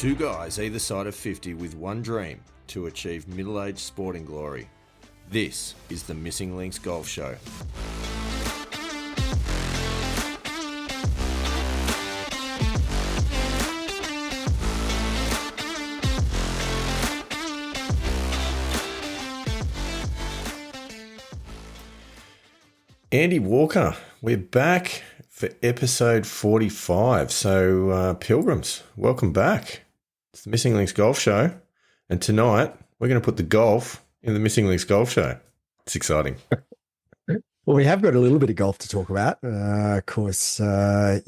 Two guys either side of 50 with one dream to achieve middle-aged sporting glory. This is the Missing Links Golf Show. Andy Walker, we're back for episode 45. So, Pilgrims, welcome back. It's the Missing Links Golf Show. And tonight, we're going to put the golf in the Missing Links Golf Show. It's exciting. Well, we have got a little bit of golf to talk about. Of course, I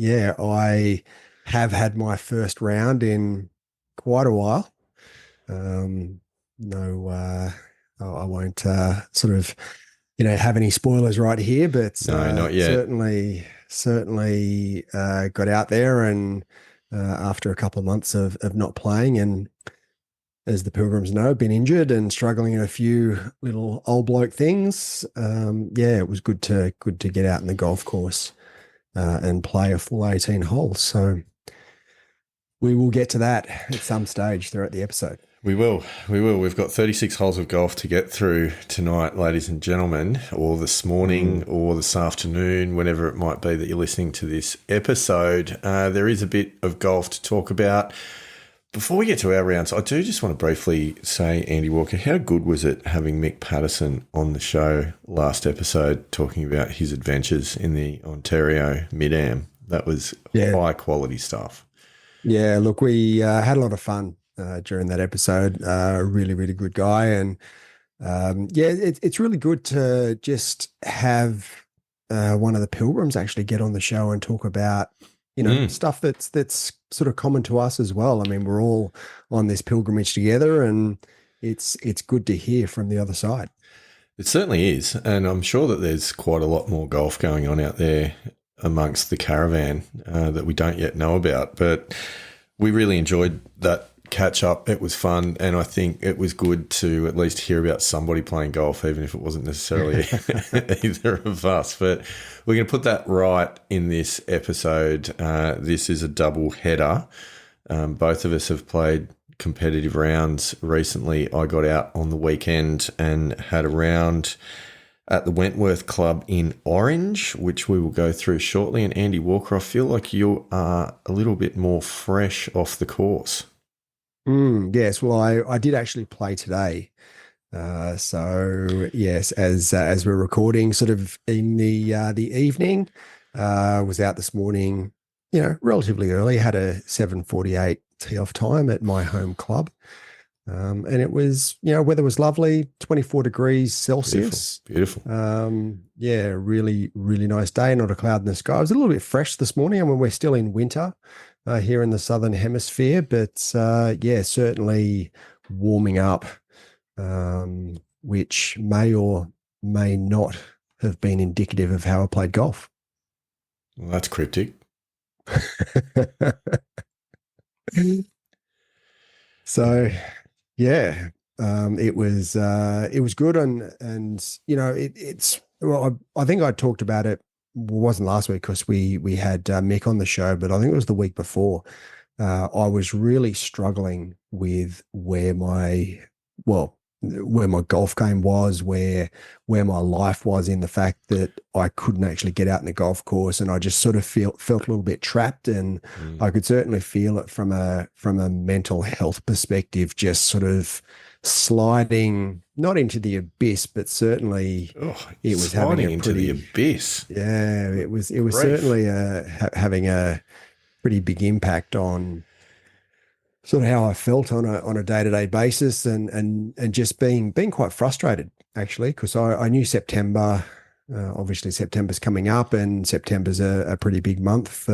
have had my first round in quite a while. I won't have any spoilers right here, but No, not yet. certainly got out there and after a couple of months of not playing, and as the Pilgrims know, been injured and struggling in a few little old bloke things. It was good to get out in the golf course and play a full 18 holes. So we will get to that at some stage throughout the episode. We will. We've got 36 holes of golf to get through tonight, ladies and gentlemen, or this morning or this afternoon, whenever it might be that you're listening to this episode. There is a bit of golf to talk about. Before we get to our rounds, I do just want to briefly say, Andy Walker, how good was it having Mick Patterson on the show last episode talking about his adventures in the Ontario Mid-Am? That was high quality stuff. Yeah, look, we had a lot of fun during that episode. Really, really good guy. And it's really good to just have one of the Pilgrims actually get on the show and talk about, stuff that's sort of common to us as well. I mean, we're all on this pilgrimage together, and it's good to hear from the other side. It certainly is. And I'm sure that there's quite a lot more golf going on out there amongst the caravan that we don't yet know about. But we really enjoyed that catch up. It was fun, and I think it was good to at least hear about somebody playing golf, even if it wasn't necessarily either of us. But we're going to put that right in this episode. This is a double header. Both of us have played competitive rounds recently. I got out on the weekend and had a round at the Wentworth Club in Orange, which we will go through shortly. And Andy Walker, I feel like you are a little bit more fresh off the course. Yes, well, I did actually play today. So yes, as we're recording, sort of in the evening, was out this morning, relatively early. Had a 7:48 tee off time at my home club, and it was, weather was lovely, 24 degrees Celsius. Beautiful. Really, really nice day. Not a cloud in the sky. It was a little bit fresh this morning. I mean, we're still in winter here in the Southern Hemisphere, but certainly warming up, which may or may not have been indicative of how I played golf. Well, that's cryptic. So, it was good, and I think I talked about it. Well, it wasn't last week because we had Mick on the show, but I think it was the week before. I was really struggling with where my golf game was, where my life was, in the fact that I couldn't actually get out in the golf course, and I just sort of felt a little bit trapped, and I could certainly feel it from a mental health perspective, just sort of sliding not into the abyss, but certainly it was having into the abyss. Yeah, it was certainly having a pretty big impact on sort of how I felt on a day-to-day basis, and just being quite frustrated, actually, because I knew September, obviously September's coming up, and September's a pretty big month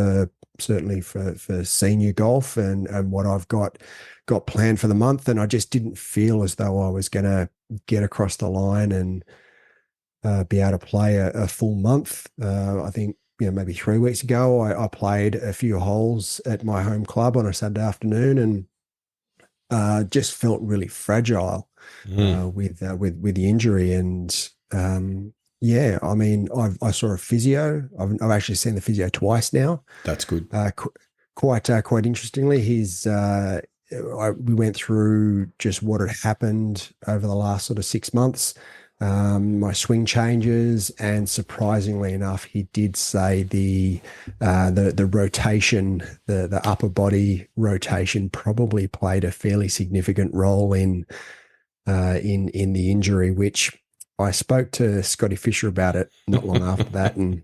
certainly for senior golf and what I've got planned for the month. And I just didn't feel as though I was going to get across the line and be able to play a full month. I think, maybe 3 weeks ago, I played a few holes at my home club on a Saturday afternoon, and just felt really fragile with the injury. And I mean, I saw a physio. I've actually seen the physio twice now. That's good. Quite interestingly, he's we went through just what had happened over the last sort of 6 months, my swing changes, and surprisingly enough, he did say the rotation, the upper body rotation, probably played a fairly significant role in the injury. Which I spoke to Scotty Fisher about it not long after that, and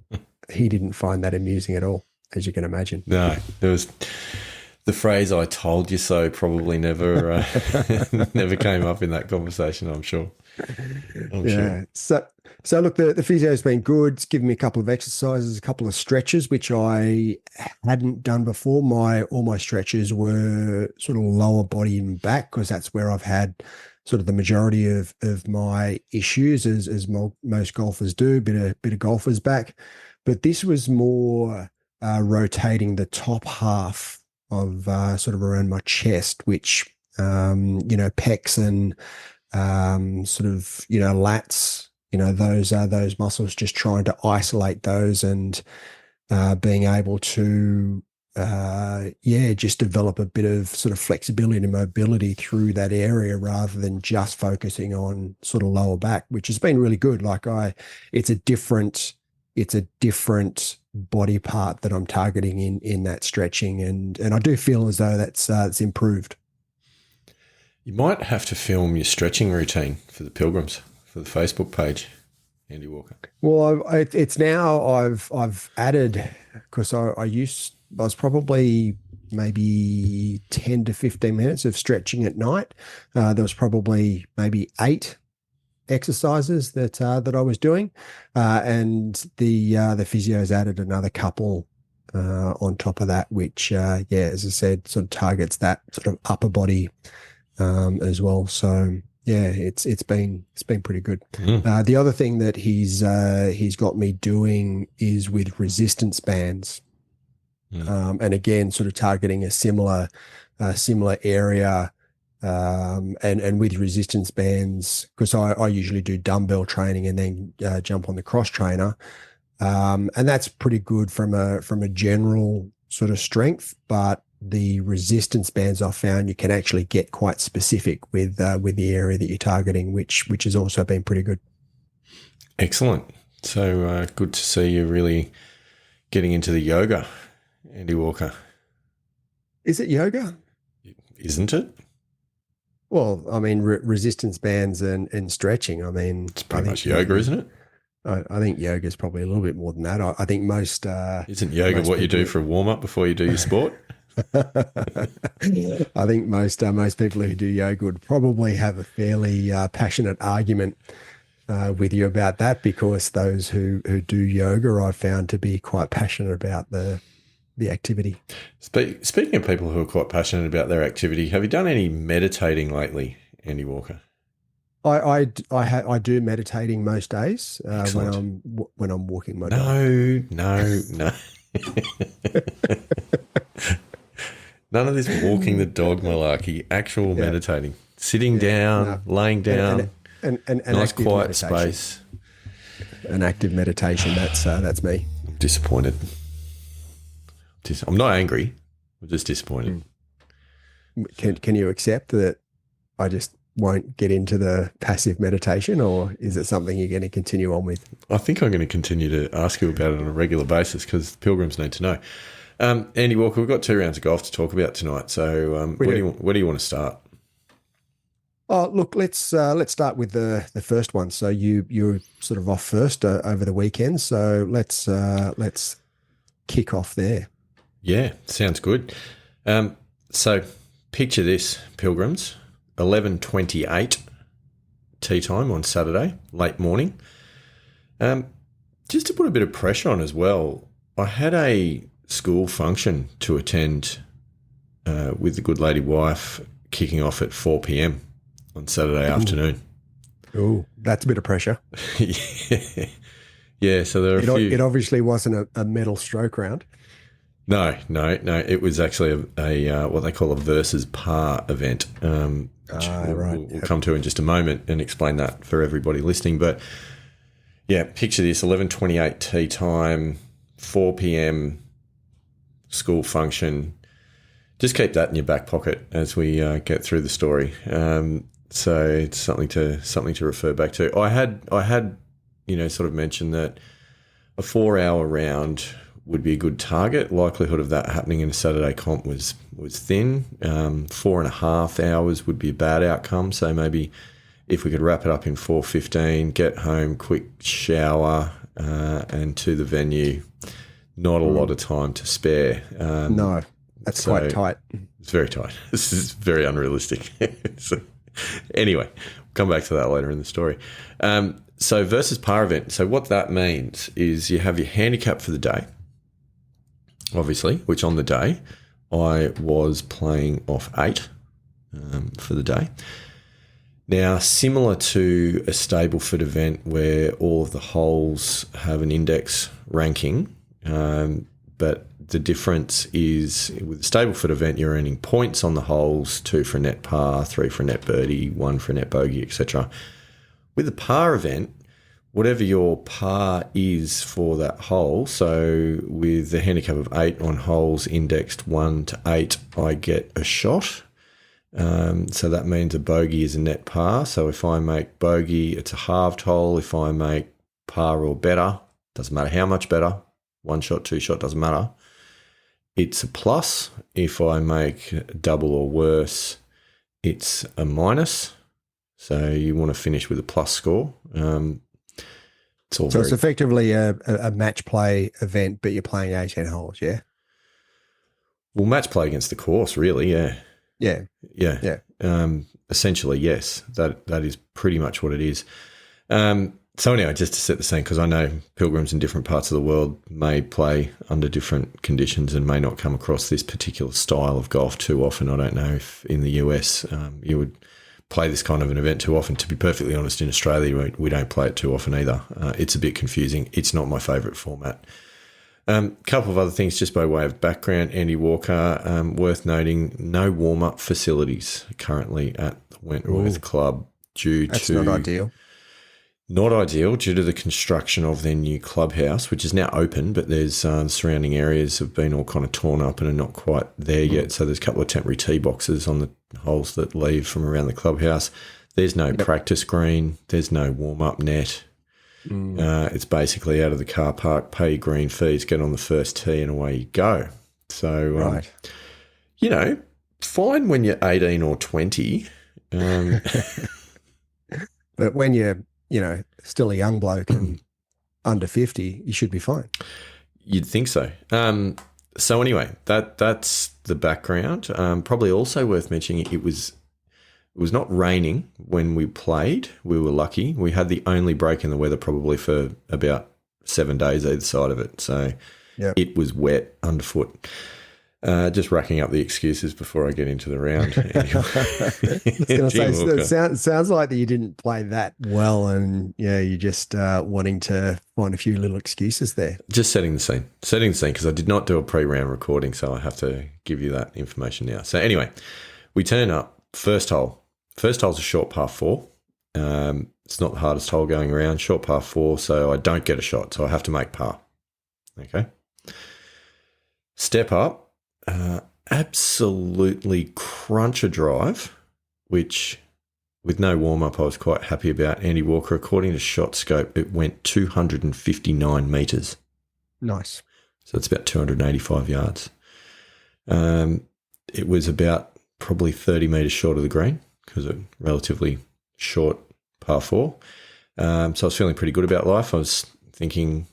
he didn't find that amusing at all, as you can imagine. No, there was the phrase "I told you so" probably never never came up in that conversation. I'm sure. Sure. So look, the physio's been good. It's given me a couple of exercises, a couple of stretches, which I hadn't done before. All my stretches were sort of lower body and back, because that's where I've had sort of the majority of my issues, as most golfers do, bit of golfers back. But this was more rotating the top half of sort of around my chest, which pecs and sort of lats, those muscles, just trying to isolate those, and being able to just develop a bit of sort of flexibility and mobility through that area, rather than just focusing on sort of lower back, which has been really good. It's a different body part that I'm targeting in that stretching, and I do feel as though it's improved. You might have to film your stretching routine for the Pilgrims, for the Facebook page, Andy Walker. Well, it's now I've added, because I was probably maybe 10 to 15 minutes of stretching at night. There was probably maybe 8 exercises that I was doing, and the physio's added another couple on top of that, which as I said, sort of targets that sort of upper body as well. So it's been pretty good. The other thing that he's got me doing is with resistance bands, and again, sort of targeting a similar area. And with resistance bands, because I usually do dumbbell training and then jump on the cross trainer, and that's pretty good from a general sort of strength. But the resistance bands, I've found you can actually get quite specific with the area that you're targeting, which has also been pretty good. Excellent. So good to see you really getting into the yoga, Andy Walker. Is it yoga? Isn't it? Well, I mean, resistance bands and stretching. I mean, it's pretty much yoga, isn't it? I think yoga is probably a little bit more than that. I think most isn't yoga what you do for a warm up before you do your sport? I think most people who do yoga would probably have a fairly passionate argument with you about that, because those who do yoga, I've found to be quite passionate about the activity. Speaking of people who are quite passionate about their activity, have you done any meditating lately, Andy Walker? I do meditating most days when I'm walking my dog. No. None of this walking the dog malarkey. Actual meditating, sitting down, laying down, and nice quiet meditation. Space. An active meditation. That's me. I'm disappointed. I'm not angry. I'm just disappointed. Can you accept that I just won't get into the passive meditation, or is it something you're going to continue on with? I think I'm going to continue to ask you about it on a regular basis, because pilgrims need to know. Andy Walker, we've got 2 rounds of golf to talk about tonight. So where do you want to start? Oh, look, let's start with the first one. So you're sort of off first over the weekend. So let's kick off there. Yeah, sounds good. So picture this, pilgrims, 11:28 tee time on Saturday, late morning. Just to put a bit of pressure on as well, I had a school function to attend with the good lady wife, kicking off at 4 p.m. on Saturday afternoon. Oh, that's a bit of pressure. Yeah. So there are a few. It obviously wasn't a medal stroke round. No. It was actually a what they call a versus par event. Which we'll come to in just a moment and explain that for everybody listening. But yeah, picture this: 11:28 tee time, 4 p.m. school function. just keep that in your back pocket as we get through the story. So it's something to refer back to. I had sort of mentioned that a 4-hour round would be a good target. Likelihood of that happening in a Saturday comp was thin. 4.5 hours would be a bad outcome. So maybe if we could wrap it up in 4:15, get home, quick shower, and to the venue. Not a lot of time to spare. No, that's quite tight. It's very tight. This is very unrealistic. So, anyway, we'll come back to that later in the story. So versus par event. So what that means is you have your handicap for the day, obviously, which on the day I was playing off 8 for the day. Now, similar to a Stableford event where all of the holes have an index ranking, but the difference is with the Stableford event, you're earning points on the holes, 2 for a net par, 3 for a net birdie, 1 for a net bogey, etc. With the par event, whatever your par is for that hole, so with the handicap of 8 on holes indexed 1 to 8, I get a shot. So that means a bogey is a net par. So if I make bogey, it's a halved hole. If I make par or better, doesn't matter how much better, 1 shot, 2 shot, doesn't matter. It's a plus. If I make double or worse, it's a minus. So you want to finish with a plus score. It's effectively a match play event, but you're playing 18 holes, yeah? Well, match play against the course, really, yeah. Yeah. Essentially, yes. That is pretty much what it is. So anyway, just to set the scene, because I know pilgrims in different parts of the world may play under different conditions and may not come across this particular style of golf too often. I don't know if in the US you would play this kind of an event too often. To be perfectly honest, in Australia, we don't play it too often either. It's a bit confusing. It's not my favourite format. Couple of other things just by way of background. Andy Walker, worth noting, no warm-up facilities currently at the Wentworth Club That's not ideal. Not ideal due to the construction of their new clubhouse, which is now open, but there's the surrounding areas have been all kind of torn up and are not quite there yet. So there's a couple of temporary tee boxes on the holes that leave from around the clubhouse. There's no practice green. There's no warm-up net. It's basically out of the car park, pay your green fees, get on the first tee and away you go. So, fine when you're 18 or 20. But when you're, still a young bloke and under 50, you should be fine. You'd think so. So anyway, that's the background. Probably also worth mentioning it was not raining when we played. We were lucky. We had the only break in the weather probably for about 7 days either side of it. So It was wet underfoot. Just racking up the excuses before I get into the round. I was going to say, it sounds like that you didn't play that well and, you're just wanting to find a few little excuses there. Just setting the scene because I did not do a pre-round recording, so I have to give you that information now. So anyway, we turn up, first hole. First hole's a short par 4. It's not the hardest hole going around, short par 4, so I don't get a shot, so I have to make par. Okay. Step up. Absolutely crunch a drive, which with no warm-up I was quite happy about. Andy Walker, according to ShotScope, it went 259 metres. Nice. So it's about 285 yards. It was about probably 30 metres short of the green because it's relatively short par 4. So I was feeling pretty good about life. I was thinking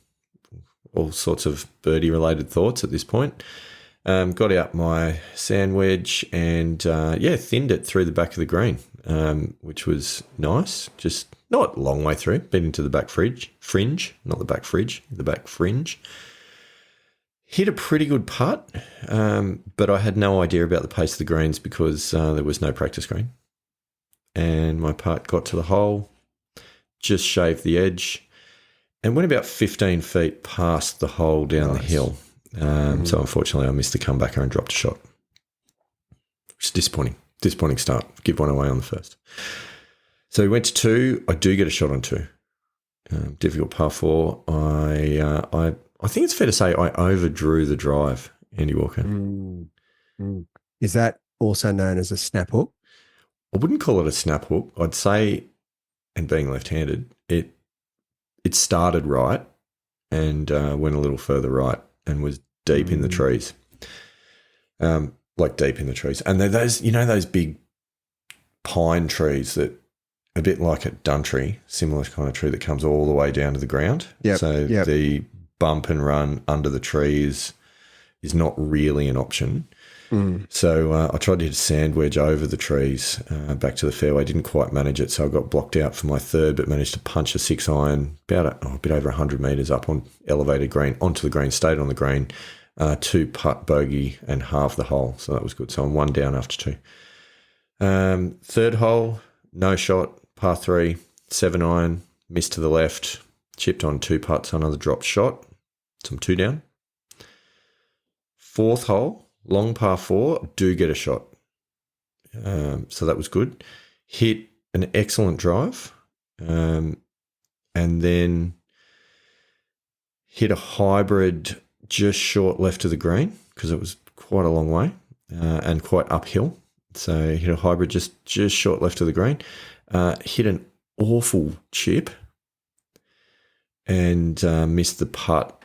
all sorts of birdie-related thoughts at this point. Got out my sand wedge and, thinned it through the back of the green, which was nice. Just not a long way through, been into the back fringe, not the back fridge, the back fringe. Hit a pretty good putt, but I had no idea about the pace of the greens because there was no practice green. And my putt got to the hole, just shaved the edge, and went about 15 feet past the hole down the hill. So unfortunately, I missed the comebacker and dropped a shot. It's disappointing. Disappointing start. Give one away on the first. So we went to 2. I do get a shot on 2. Difficult par 4. I think it's fair to say I overdrew the drive, Andy Walker. Is that also known as a snap hook? I wouldn't call it a snap hook. I'd say, and being left-handed, it started right and went a little further right and was deep in the trees, like deep in the trees. And they're those big pine trees that a bit like at Duntree, similar kind of tree that comes all the way down to the ground. Yep. So the bump and run under the trees is not really an option. So I tried to hit a sand wedge over the trees back to the fairway. Didn't quite manage it, so I got blocked out for my third, but managed to punch a 6-iron about a bit over 100 metres up on elevated green, onto the green, stayed on the green, 2-putt bogey and half the hole. So that was good. So I'm 1 down after 2. Third hole, no shot, par 3, 7-iron, missed to the left, chipped on 2 putts, another dropped shot. So I'm 2 down. Fourth hole, long par 4, do get a shot. So that was good. Hit an excellent drive, and then hit a hybrid just short left of the green because it was quite a long way and quite uphill. So hit a hybrid just short left of the green. Hit an awful chip and missed the putt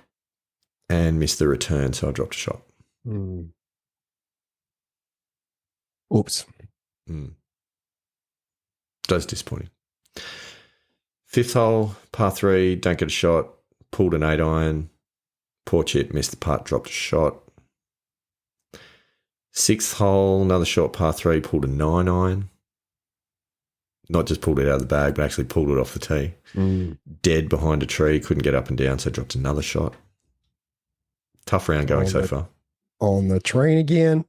and missed the return, so I dropped a shot. Oops. That's disappointing. Fifth hole, par 3, don't get a shot, pulled an 8-iron, poor chip, missed the putt, dropped a shot. Sixth hole, another short par 3, pulled a 9-iron. Not just pulled it out of the bag, but actually pulled it off the tee. Dead behind a tree, couldn't get up and down, so dropped another shot. Tough round going so far. On the train again.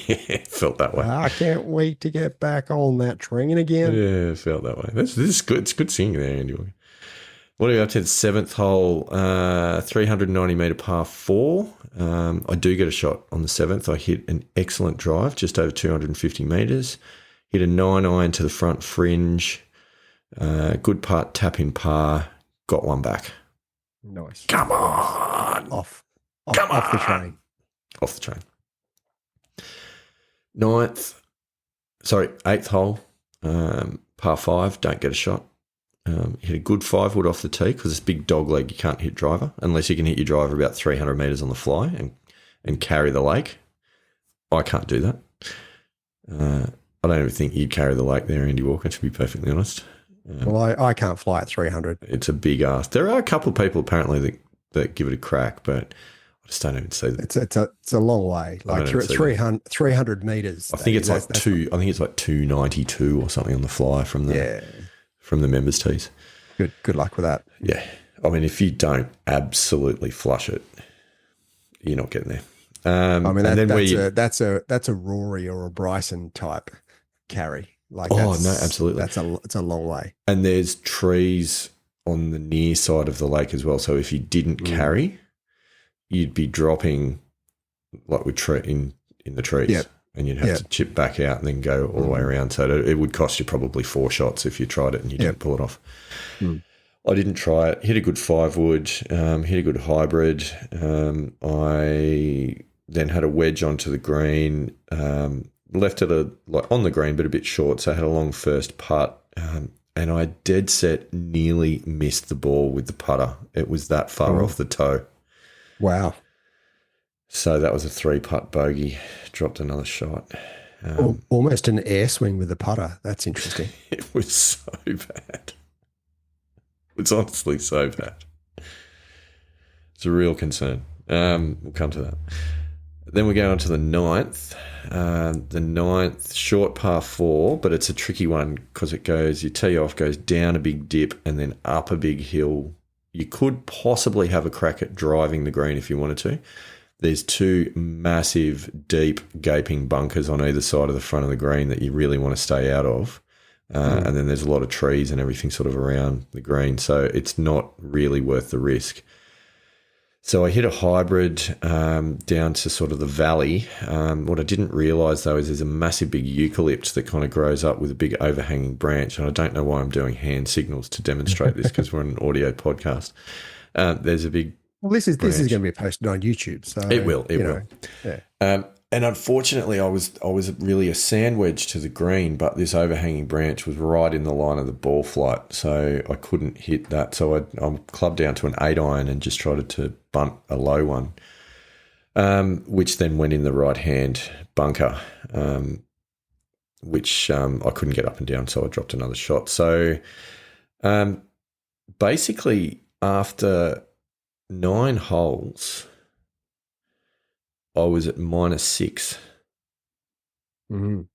Yeah, felt that way. I can't wait to get back on that train again. Yeah, felt that way. This is good. It's good singing there, Andy. What are we up to? The 7th hole, 390 metre par 4. I do get a shot on the 7th. I hit an excellent drive, just over 250 metres. Hit a 9-iron to the front fringe. Good putt, tap in par. Got one back. Nice. Come on. Off the train. Off the train. 8th hole, par 5, don't get a shot. Hit a good 5-wood off the tee because it's big dog leg. You can't hit driver unless you can hit your driver about 300 metres on the fly and carry the lake. I can't do that. I don't even think you'd carry the lake there, Andy Walker, to be perfectly honest. Well, I can't fly at 300. It's a big ask. There are a couple of people apparently that give it a crack, but I just don't even see that. It's a long way. Like 300 meters. I think it's like 292 or something on the fly from the members' tees. Good luck with that. Yeah. I mean, if you don't absolutely flush it, you're not getting there. That's a Rory or a Bryson type carry. Like, absolutely. It's a long way. And there's trees on the near side of the lake as well. So if you didn't carry, you'd be dropping like with in the trees, and you'd have to chip back out and then go all the way around. So it would cost you probably 4 shots if you tried it and you didn't pull it off. I didn't try it. Hit a good 5-wood, hit a good hybrid. I then had a wedge onto the green, left it on the green but a bit short, so I had a long first putt, and I dead set nearly missed the ball with the putter. It was that far off the toe. Wow. So that was a 3-putt bogey. Dropped another shot. Almost an air swing with the putter. That's interesting. It was so bad. It's honestly so bad. It's a real concern. We'll come to that. Then we go on to the 9th. The 9th, short par 4, but it's a tricky one because it goes, you tee off, goes down a big dip and then up a big hill. You could possibly have a crack at driving the green if you wanted to. There's 2 massive, deep, gaping bunkers on either side of the front of the green that you really want to stay out of. And then there's a lot of trees and everything sort of around the green. So it's not really worth the risk. So I hit a hybrid down to sort of the valley. What I didn't realise, though, is there's a massive big eucalypt that kind of grows up with a big overhanging branch. And I don't know why I'm doing hand signals to demonstrate this because we're on an audio podcast. There's a big Well, this is going to be posted on YouTube. So it will. Yeah. And unfortunately, I was really a sand wedge to the green, but this overhanging branch was right in the line of the ball flight, so I couldn't hit that. So I clubbed down to an 8-iron and just tried to bunt a low one, which then went in the right-hand bunker, which I couldn't get up and down, so I dropped another shot. So basically, after 9 holes, I was at -6. Mm-hmm. 'Cause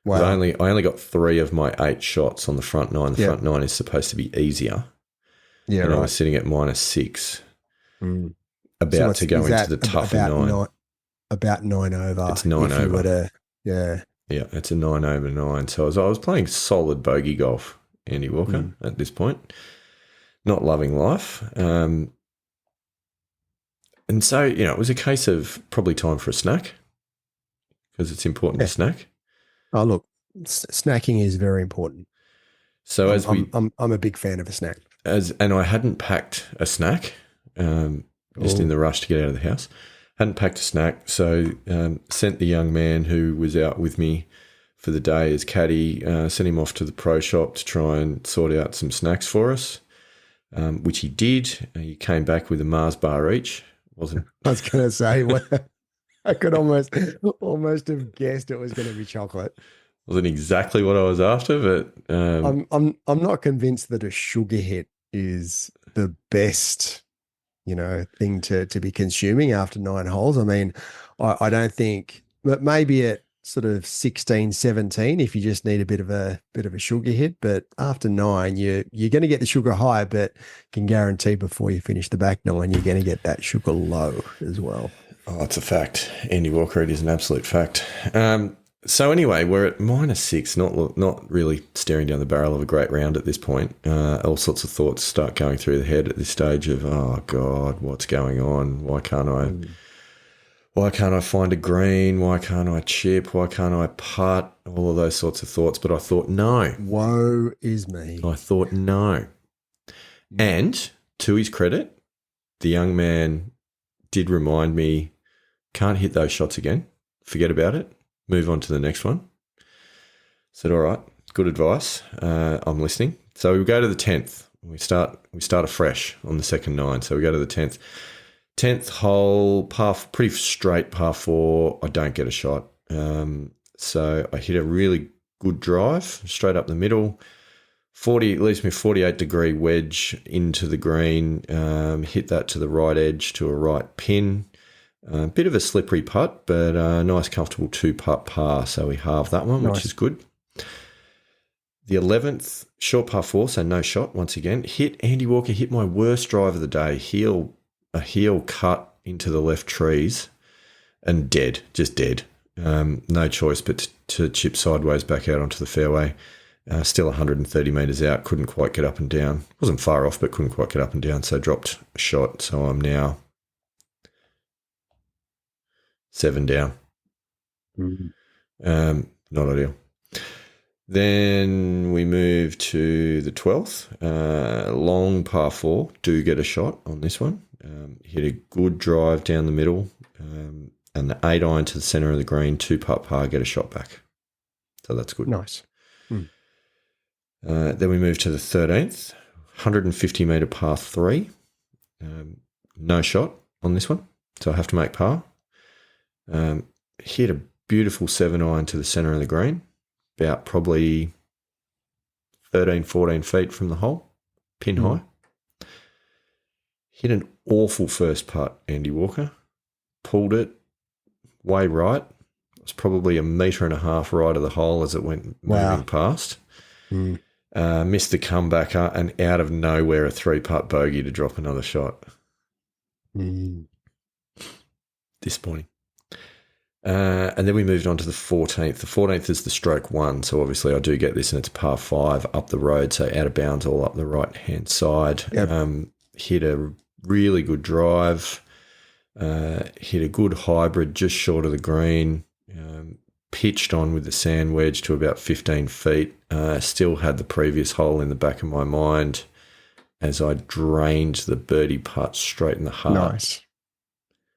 Wow. I only got 3 of my 8 shots on the front 9. The Yeah. front 9 is supposed to be easier. Yeah, And I right. was sitting at -6, Mm. about to go is into that the tougher about 9. about 9 over? It's 9 if you were over. to, yeah. Yeah, it's a 9 over 9. So I was playing solid bogey golf, Andy Walker, Mm. at this point. Not loving life. And so, it was a case of probably time for a snack, because it's important Yeah. to snack. Oh, look, snacking is very important. So I'm a big fan of a snack. and I hadn't packed a snack, just in the rush to get out of the house. Hadn't packed a snack, so sent the young man who was out with me for the day as caddy, sent him off to the pro shop to try and sort out some snacks for us, which he did. He came back with a Mars bar each. Wasn't I was going to say, I could almost have guessed it was going to be chocolate. wasn't exactly what I was after, but I'm not convinced that a sugar hit is the best, thing to be consuming after 9 holes. I mean, I don't think, but maybe at sort of 16, 17, if you just need a bit of a sugar hit. But after 9, you're going to get the sugar high, but can guarantee before you finish the back 9, you're going to get that sugar low as well. Oh, it's a fact, Andy Walker. It is an absolute fact. So anyway, we're at -6, not really staring down the barrel of a great round at this point. All sorts of thoughts start going through the head at this stage of, oh God, what's going on? Why can't I find a green? Why can't I chip? Why can't I putt? All of those sorts of thoughts. But I thought, no. Woe is me. I thought, no. And to his credit, the young man did remind me, can't hit those shots again. Forget about it. Move on to the next one. Said, all right, good advice. I'm listening. So we go to the 10th. We start afresh on the second 9. So we go to the 10th. 10th hole, pretty straight par 4. I don't get a shot. So I hit a really good drive straight up the middle. Leaves me 48-degree wedge into the green. Hit that to the right edge to a right pin. A bit of a slippery putt, but a nice, comfortable 2-putt par. So we halved that one, which is good. The 11th, short par 4, so no shot once again. Andy Walker hit my worst drive of the day. A heel cut into the left trees and just dead. No choice but to chip sideways back out onto the fairway. Still 130 metres out, couldn't quite get up and down. Wasn't far off, but couldn't quite get up and down, so dropped a shot. So I'm now 7 down. Mm-hmm. Not ideal. Then we move to the 12th. Long par 4. Do get a shot on this one. Hit a good drive down the middle. And the 8-iron to the centre of the green. 2-putt par. Get a shot back. So that's good. Nice. Then we move to the 13th. 150-metre par 3. No shot on this one. So I have to make par. Hit a beautiful 7-iron to the centre of the green, about probably 13, 14 feet from the hole, pin high. Hit an awful first putt, Andy Walker. Pulled it way right. It was probably 1.5 metres right of the hole as it went moving past. Missed the comebacker and out of nowhere a 3-putt bogey to drop another shot. Disappointing. And then we moved on to the 14th. The 14th is the stroke 1, so obviously I do get this, and it's a par 5 up the road, so out of bounds all up the right-hand side. Yep. Hit a really good drive, hit a good hybrid just short of the green, pitched on with the sand wedge to about 15 feet. Still had the previous hole in the back of my mind as I drained the birdie putt straight in the heart. Nice.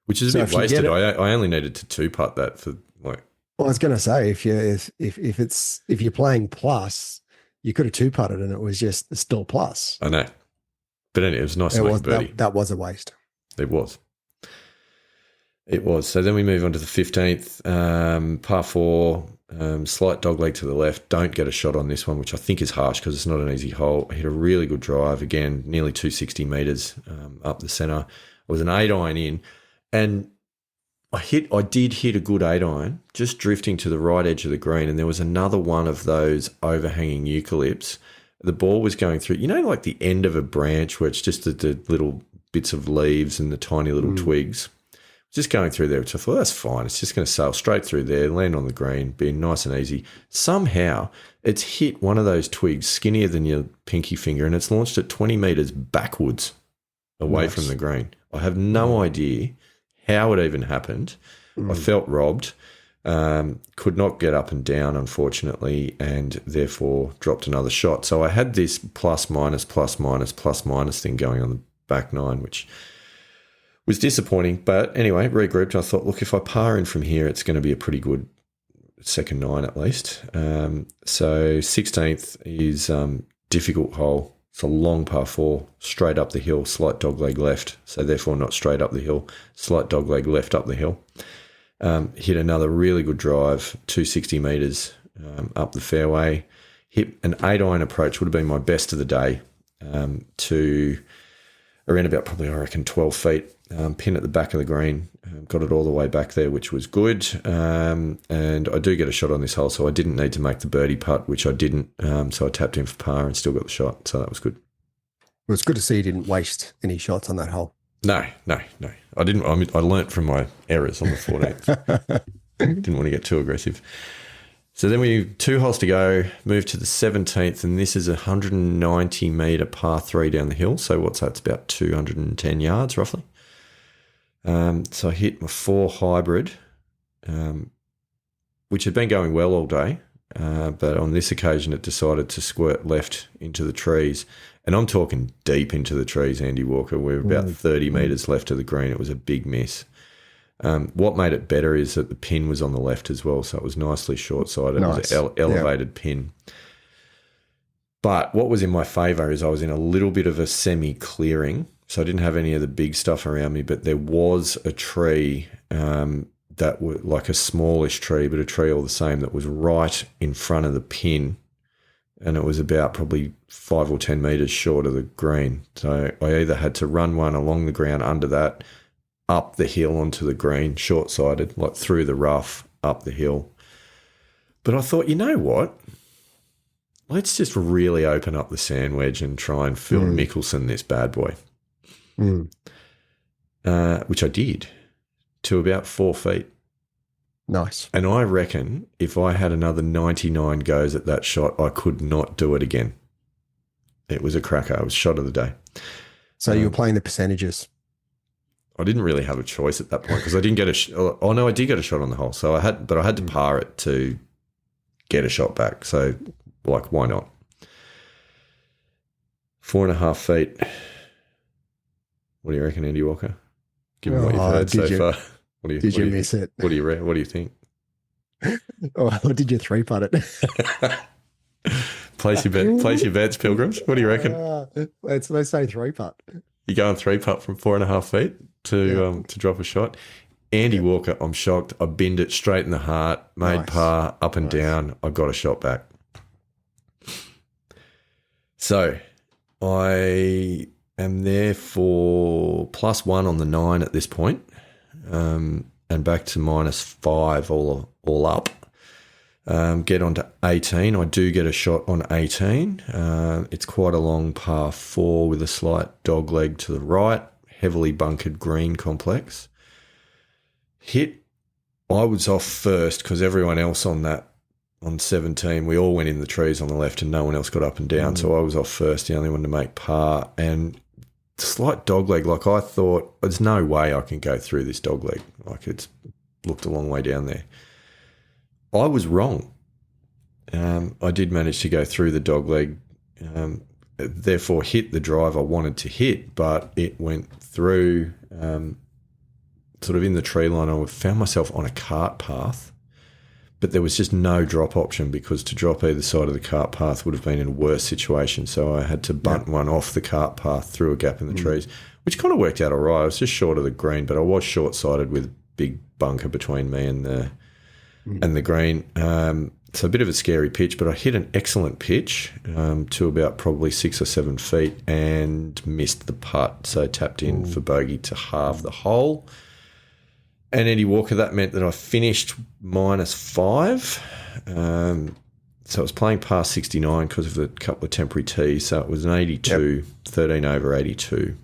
which is a bit wasted. I only needed to two putt that for like. Well, I was going to say if you're playing plus, you could have two putted and it was just still plus. I know, but anyway, it was nice to make a birdie. That was a waste. It was. It was. So then we move on to the 15th, par 4, slight dogleg to the left. Don't get a shot on this one, which I think is harsh because it's not an easy hole. I hit a really good drive, again, nearly 260 metres up the centre. It was an 8-iron in, and I did hit a good 8-iron, just drifting to the right edge of the green, and there was another one of those overhanging eucalypts. The ball was going through, like the end of a branch where it's just the little bits of leaves and the tiny little twigs. Just going through there, which I thought, that's fine. It's just going to sail straight through there, land on the green, being nice and easy. Somehow, it's hit one of those twigs skinnier than your pinky finger, and it's launched at 20 metres backwards away from the green. I have no idea how it even happened. I felt robbed, could not get up and down, unfortunately, and therefore dropped another shot. So I had this plus minus thing going on the back nine, which was disappointing. But anyway, regrouped. I thought, look, if I par in from here, it's going to be a pretty good second nine at least. So 16th is difficult hole. It's a long par 4, straight up the hill, slight dogleg left. So therefore not straight up the hill, slight dogleg left up the hill. Hit another really good drive, 260 metres up the fairway. Hit an 8-iron approach, would have been my best of the day, to around about probably, I reckon, 12 feet. Pin at the back of the green. Got it all the way back there, which was good. And I do get a shot on this hole, so I didn't need to make the birdie putt, which I didn't. So I tapped in for par and still got the shot. So that was good. Well, it's good to see you didn't waste any shots on that hole. No. I didn't. I learnt from my errors on the 14th. Didn't want to get too aggressive. So then we 2 holes to go, move to the 17th, and this is a 190 metre par 3 down the hill. So what's that? It's about 210 yards roughly. So I hit my 4 hybrid, which had been going well all day, but on this occasion it decided to squirt left into the trees. And I'm talking deep into the trees, Andy Walker. We're about 30 metres left of the green. It was a big miss. What made it better is that the pin was on the left as well, so it was nicely short-sided. Nice. It was an elevated pin. But what was in my favour is I was in a little bit of a semi-clearing, so I didn't have any of the big stuff around me, but there was a tree that was like a smallish tree, but a tree all the same, that was right in front of the pin, and it was about probably 5 or 10 metres short of the green. So I either had to run one along the ground under that, up the hill onto the green, short-sided, like through the rough, up the hill. But I thought, you know what? Let's just really open up the sand wedge and try and Phil Mickelson this bad boy. Which I did, to about 4 feet. Nice. And I reckon if I had another 99 goes at that shot, I could not do it again. It was a cracker. It was shot of the day. So you were playing the percentages. I didn't really have a choice at that point because I didn't get I did get a shot on the hole. So I had to par it to get a shot back. So, like, why not? 4.5 feet. What do you reckon, Andy Walker? Given what you've heard so far. Did you miss it? What do you think? Did you 3-putt it? Place your bets, Pilgrims. What do you reckon? Let's say 3-putt. You go on 3-putt from 4.5 feet to drop a shot. Andy Walker, I'm shocked. I binned it straight in the heart, made par, up and down. I got a shot back. So I am there for +1 on the 9 at this point, and back to -5 all up. Get on to 18. I do get a shot on 18. It's quite a long par 4 with a slight dog leg to the right, heavily bunkered green complex. I was off first because everyone else on 17, we all went in the trees on the left and no one else got up and down. So I was off first, the only one to make par. And slight dog leg, like I thought, there's no way I can go through this dog leg. Like it's looked a long way down there. I was wrong. I did manage to go through the dog leg, therefore hit the drive I wanted to hit, but it went through sort of in the tree line. I found myself on a cart path, but there was just no drop option because to drop either side of the cart path would have been in a worse situation. So I had to bunt one off the cart path through a gap in the trees, which kind of worked out all right. I was just short of the green, but I was short-sighted with a big bunker between me and the green. So a bit of a scary pitch, but I hit an excellent pitch to about probably 6 or 7 feet and missed the putt. So tapped in for bogey to halve the hole. And Eddie Walker, that meant that I finished -5. So I was playing past 69 because of a couple of temporary tees. So it was an 82, 13 over 82.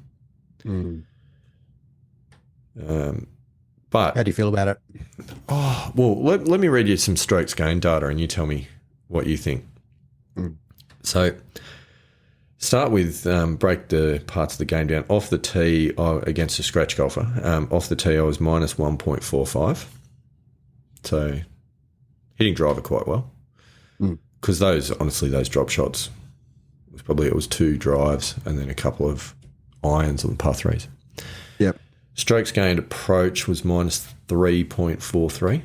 But how do you feel about it? Oh, well, let me read you some strokes gained data and you tell me what you think. So start with break the parts of the game down. Off the tee against a scratch golfer, off the tee I was -1.45. So hitting driver quite well. Because those drop shots, it was 2 drives and then a couple of irons on the par 3s. Yep. Strokes gained approach was -3.43.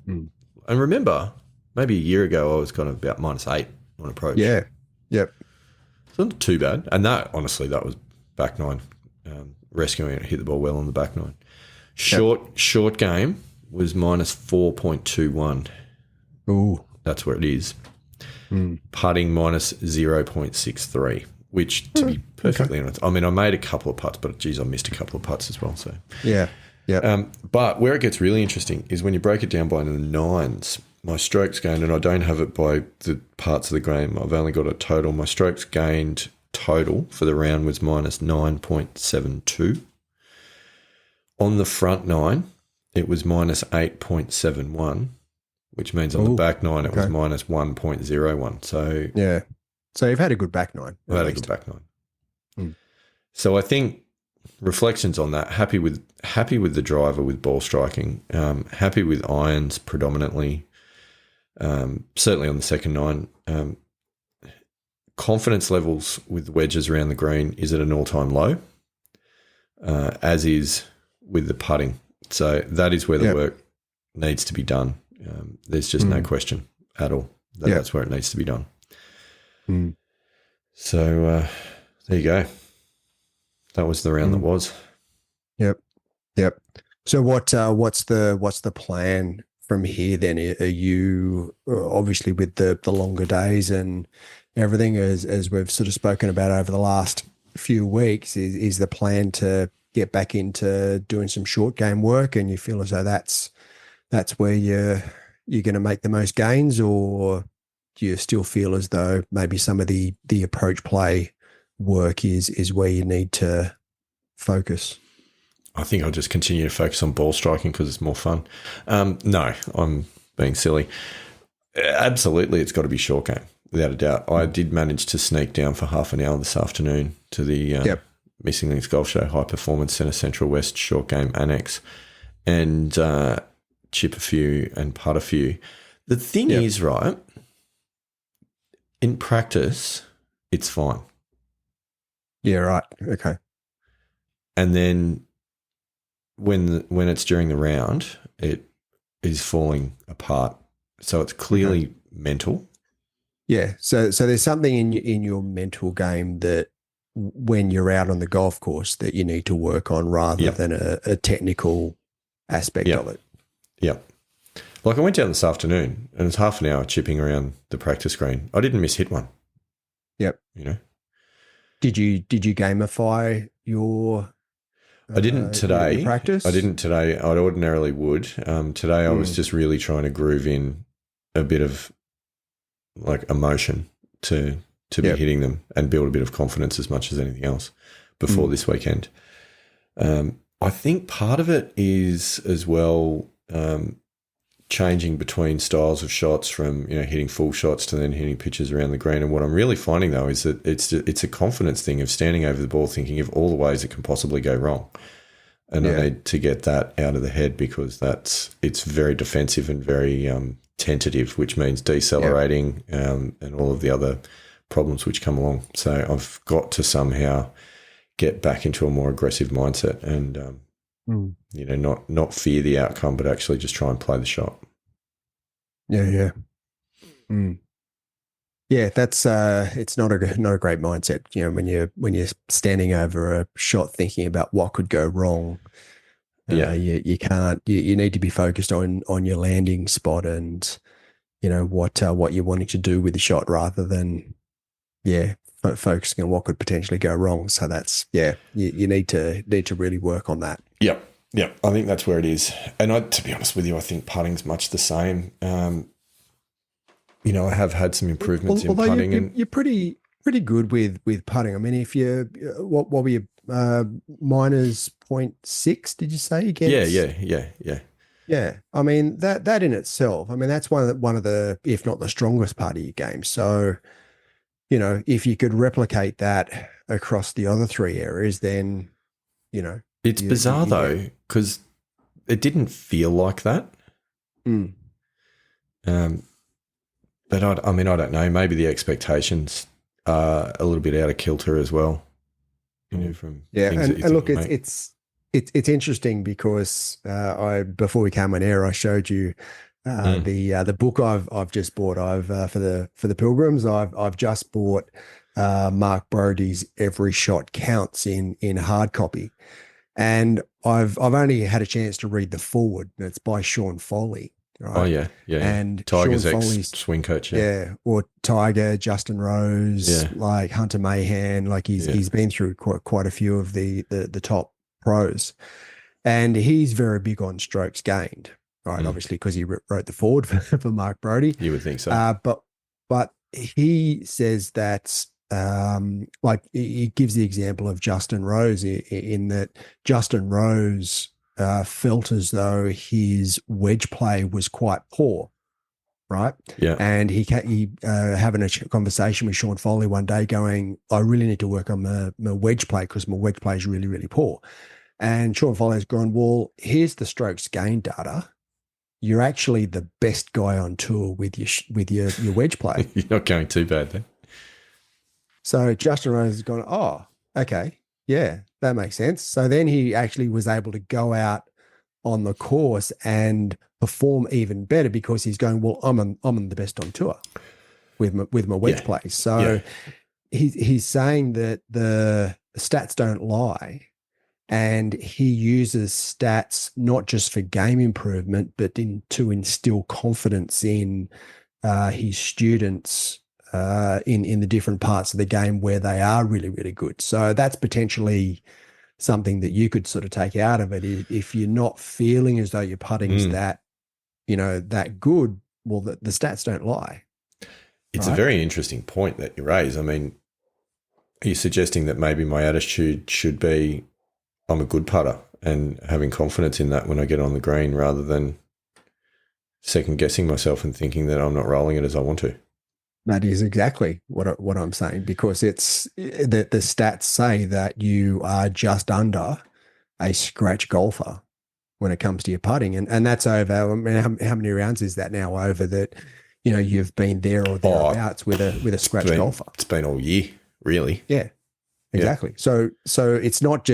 And remember, maybe a year ago I was kind of about -8 on approach. Yeah. Yep. It's not too bad. And that, honestly, that was back nine. Rescuing it, hit the ball well on the back nine. Short game was -4.21. Ooh. That's where it is. Putting -0.63. Which, to be perfectly honest, I mean, I made a couple of putts, but geez, I missed a couple of putts as well. So yeah. But where it gets really interesting is when you break it down by the nines. My strokes gained, and I don't have it by the parts of the game. I've only got a total. My strokes gained total for the round was -9.72. On the front nine, it was -8.71, which means on the back nine it was -1.01. So yeah. So you've had a good back nine. I've had a good back nine. So I think reflections on that, happy with the driver with ball striking, happy with irons predominantly, certainly on the second nine. Confidence levels with wedges around the green is at an all-time low, as is with the putting. So that is where the work needs to be done. There's just no question at all that's where it needs to be done. So there you go. That was the round that was. Yep. So what's the plan from here then? Are you obviously with the longer days and everything as we've sort of spoken about over the last few weeks? Is the plan to get back into doing some short game work, and you feel as though that's where you're going to make the most gains, or do you still feel as though maybe some of the approach play work is where you need to focus? I think I'll just continue to focus on ball striking because it's more fun. No, I'm being silly. Absolutely, it's got to be short game, without a doubt. I did manage to sneak down for half an hour this afternoon to the Missing Links Golf Show High Performance Centre Central West short game annex and chip a few and putt a few. The thing is, right, in practice, it's fine. Yeah, right. Okay. And then when it's during the round, it is falling apart. So it's clearly mental. Yeah. So there's something in your mental game that when you're out on the golf course that you need to work on rather than a technical aspect of it. Yep. Like I went down this afternoon and it's half an hour chipping around the practice green. I didn't miss hit one. Yep. You know. Did you gamify your I didn't today. Your practice? I didn't today. I ordinarily would. Today I was just really trying to groove in a bit of like emotion to be hitting them and build a bit of confidence as much as anything else before this weekend. I think part of it is as well changing between styles of shots from, hitting full shots to then hitting pitches around the green. And what I'm really finding though is that it's a confidence thing of standing over the ball thinking of all the ways it can possibly go wrong. And I need to get that out of the head because it's very defensive and very tentative, which means decelerating and all of the other problems which come along. So I've got to somehow get back into a more aggressive mindset and, not fear the outcome, but actually just try and play the shot. Yeah. Mm. Yeah, that's it's not a great mindset. When you're standing over a shot thinking about what could go wrong. You can't. You need to be focused on your landing spot and what you're wanting to do with the shot rather than focusing on what could potentially go wrong. So that's you need to really work on that. Yep. I think that's where it is. And to be honest with you, I think putting's much the same. I have had some improvements in putting. You're pretty good with putting. I mean, if you what were you minus 0.6? Did you say against? Yeah. Yeah, I mean that in itself. I mean that's one of the, if not the strongest part of your game. So, if you could replicate that across the other three areas, then it's bizarre though, because it didn't feel like that. But I don't know. Maybe the expectations are a little bit out of kilter as well. From and look, it's interesting because before we came on air, I showed you the book I've just bought. For the Pilgrims, I've just bought Mark Brody's Every Shot Counts in hard copy, and I've only had a chance to read the foreword. And it's by Sean Foley. Right? Oh yeah. And Tiger's ex-swing coach. Yeah, or Tiger, Justin Rose, like Hunter Mahan, like he's been through quite a few of the top pros, and he's very big on strokes gained, right? Obviously, because he wrote the forward for Mark Brody. You would think so. But he says that like he gives the example of Justin Rose in that Justin Rose felt as though his wedge play was quite poor, right? Yeah. And he having a conversation with Sean Foley one day going, I really need to work on my wedge play because my wedge play is really, really poor. And Sean Foley's gone, well, here's the strokes gain data. You're actually the best guy on tour with your wedge play. You're not going too bad then. So Justin Rose has gone, oh, okay. Yeah, that makes sense. So then he actually was able to go out on the course and perform even better because he's going, well, I'm the best on tour with my wedge play. So he's saying that the stats don't lie, and he uses stats not just for game improvement, but to instill confidence in his students in the different parts of the game where they are really, really good. So that's potentially something that you could sort of take out of it. If you're not feeling as though your putting is that good, well, the stats don't lie. It's a very interesting point that you raise. I mean, are you suggesting that maybe my attitude should be I'm a good putter and having confidence in that when I get on the green rather than second guessing myself and thinking that I'm not rolling it as I want to? That is exactly what I'm saying, because it's the stats say that you are just under a scratch golfer when it comes to your putting, and that's over. I mean, how many rounds is that now over that? You've been there or thereabouts with a scratch golfer. It's been all year, really. Yeah, exactly. Yeah. So it's not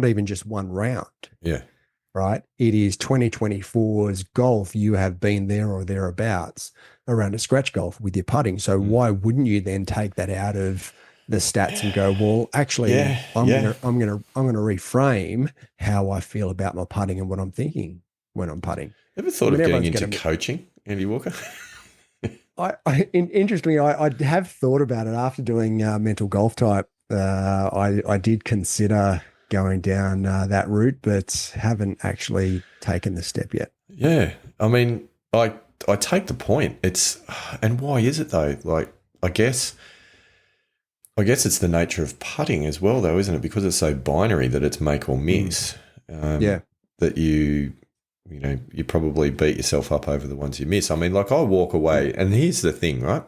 even just one round. Yeah. Right. It is 2024's golf. You have been there or thereabouts around a scratch golf with your putting. So why wouldn't you then take that out of the stats and go, well, actually, I'm gonna reframe how I feel about my putting and what I'm thinking when I'm putting. Ever thought of getting into coaching, Andy Walker? Interestingly, I have thought about it after doing mental golf type. I did consider going down that route, but haven't actually taken the step yet. Yeah. I mean, I take the point. And why is it though? Like, I guess it's the nature of putting as well though, isn't it? Because it's so binary that it's make or miss. That you probably beat yourself up over the ones you miss. I mean, like I walk away, and here's the thing, right?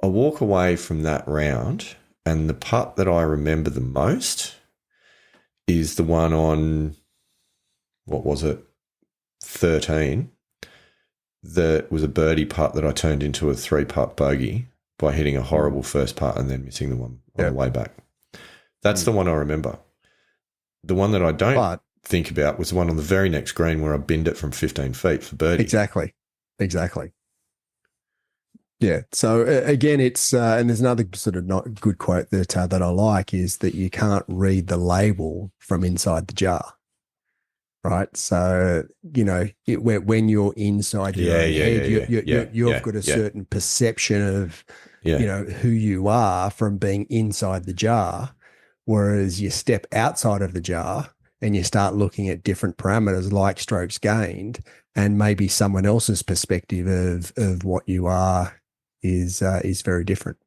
I walk away from that round and the putt that I remember the most is the one on, what was it, 13, that was a birdie putt that I turned into a 3-putt bogey by hitting a horrible first putt and then missing the one on the way back. That's the one I remember. The one that I don't But think about was the one on the very next green where I binned it from 15 feet for birdie. exactly. Yeah. So again, it's and there's another sort of not good quote that I like is that you can't read the label from inside the jar, right? So when you're inside your own head, you've got a certain perception of who you are from being inside the jar, whereas you step outside of the jar and you start looking at different parameters like strokes gained and maybe someone else's perspective of what you are is very different.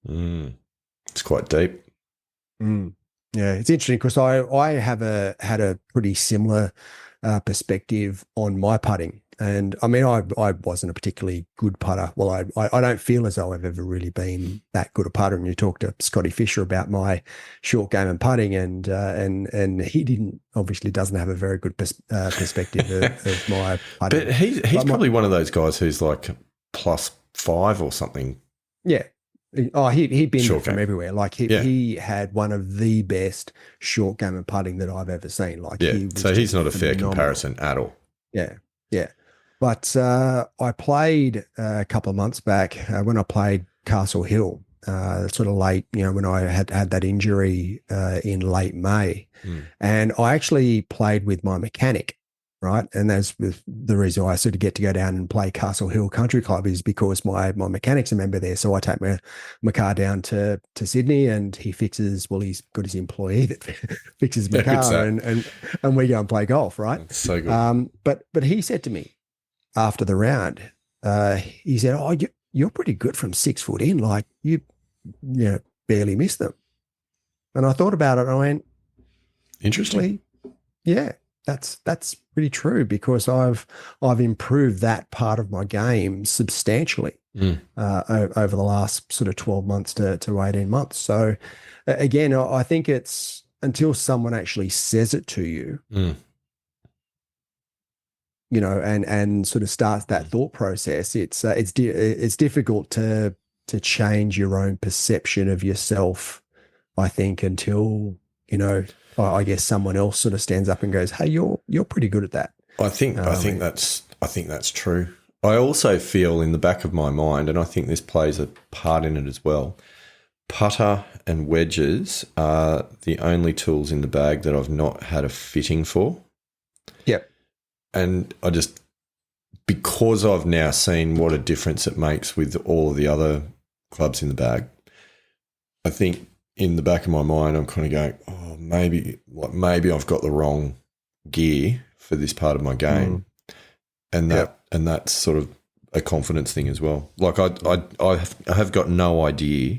It's quite deep. Yeah, it's interesting because I had a pretty similar perspective on my putting, and I mean I wasn't a particularly good putter. Well, I don't feel as though I've ever really been that good a putter. And you talk to Scotty Fisher about my short game and putting, and he obviously doesn't have a very good perspective of my putting. But he's probably one of those guys who's like +5 or something. Yeah. Oh, he binned it from everywhere. Like he had one of the best short game and putting that I've ever seen. Like so he's not a fair comparison at all. Yeah. But I played a couple of months back when I played Castle Hill, sort of late, when I had that injury in late May, and I actually played with my mechanic. Right. And that's the reason why I sort of get to go down and play Castle Hill Country Club is because my mechanic's a member there. So I take my car down to Sydney and he fixes, well, he's got his employee that fixes my car and we go and play golf. Right. That's so good. But he said to me after the round, he said, "Oh, you're pretty good from 6 foot in. Like you barely missed them." And I thought about it and I went, interesting. Yeah. That's pretty true because I've improved that part of my game substantially over the last sort of 12 months to 18 months. So again, I think it's until someone actually says it to you, and sort of starts that thought process. It's difficult to change your own perception of yourself, I think, until I guess someone else sort of stands up and goes, "Hey, you're pretty good at that." I think that's true. I also feel in the back of my mind, and I think this plays a part in it as well. Putter and wedges are the only tools in the bag that I've not had a fitting for. Yep. And because I've now seen what a difference it makes with all of the other clubs in the bag, I think in the back of my mind, I'm kind of going, oh, maybe I've got the wrong gear for this part of my game, and that's sort of a confidence thing as well. Like I have got no idea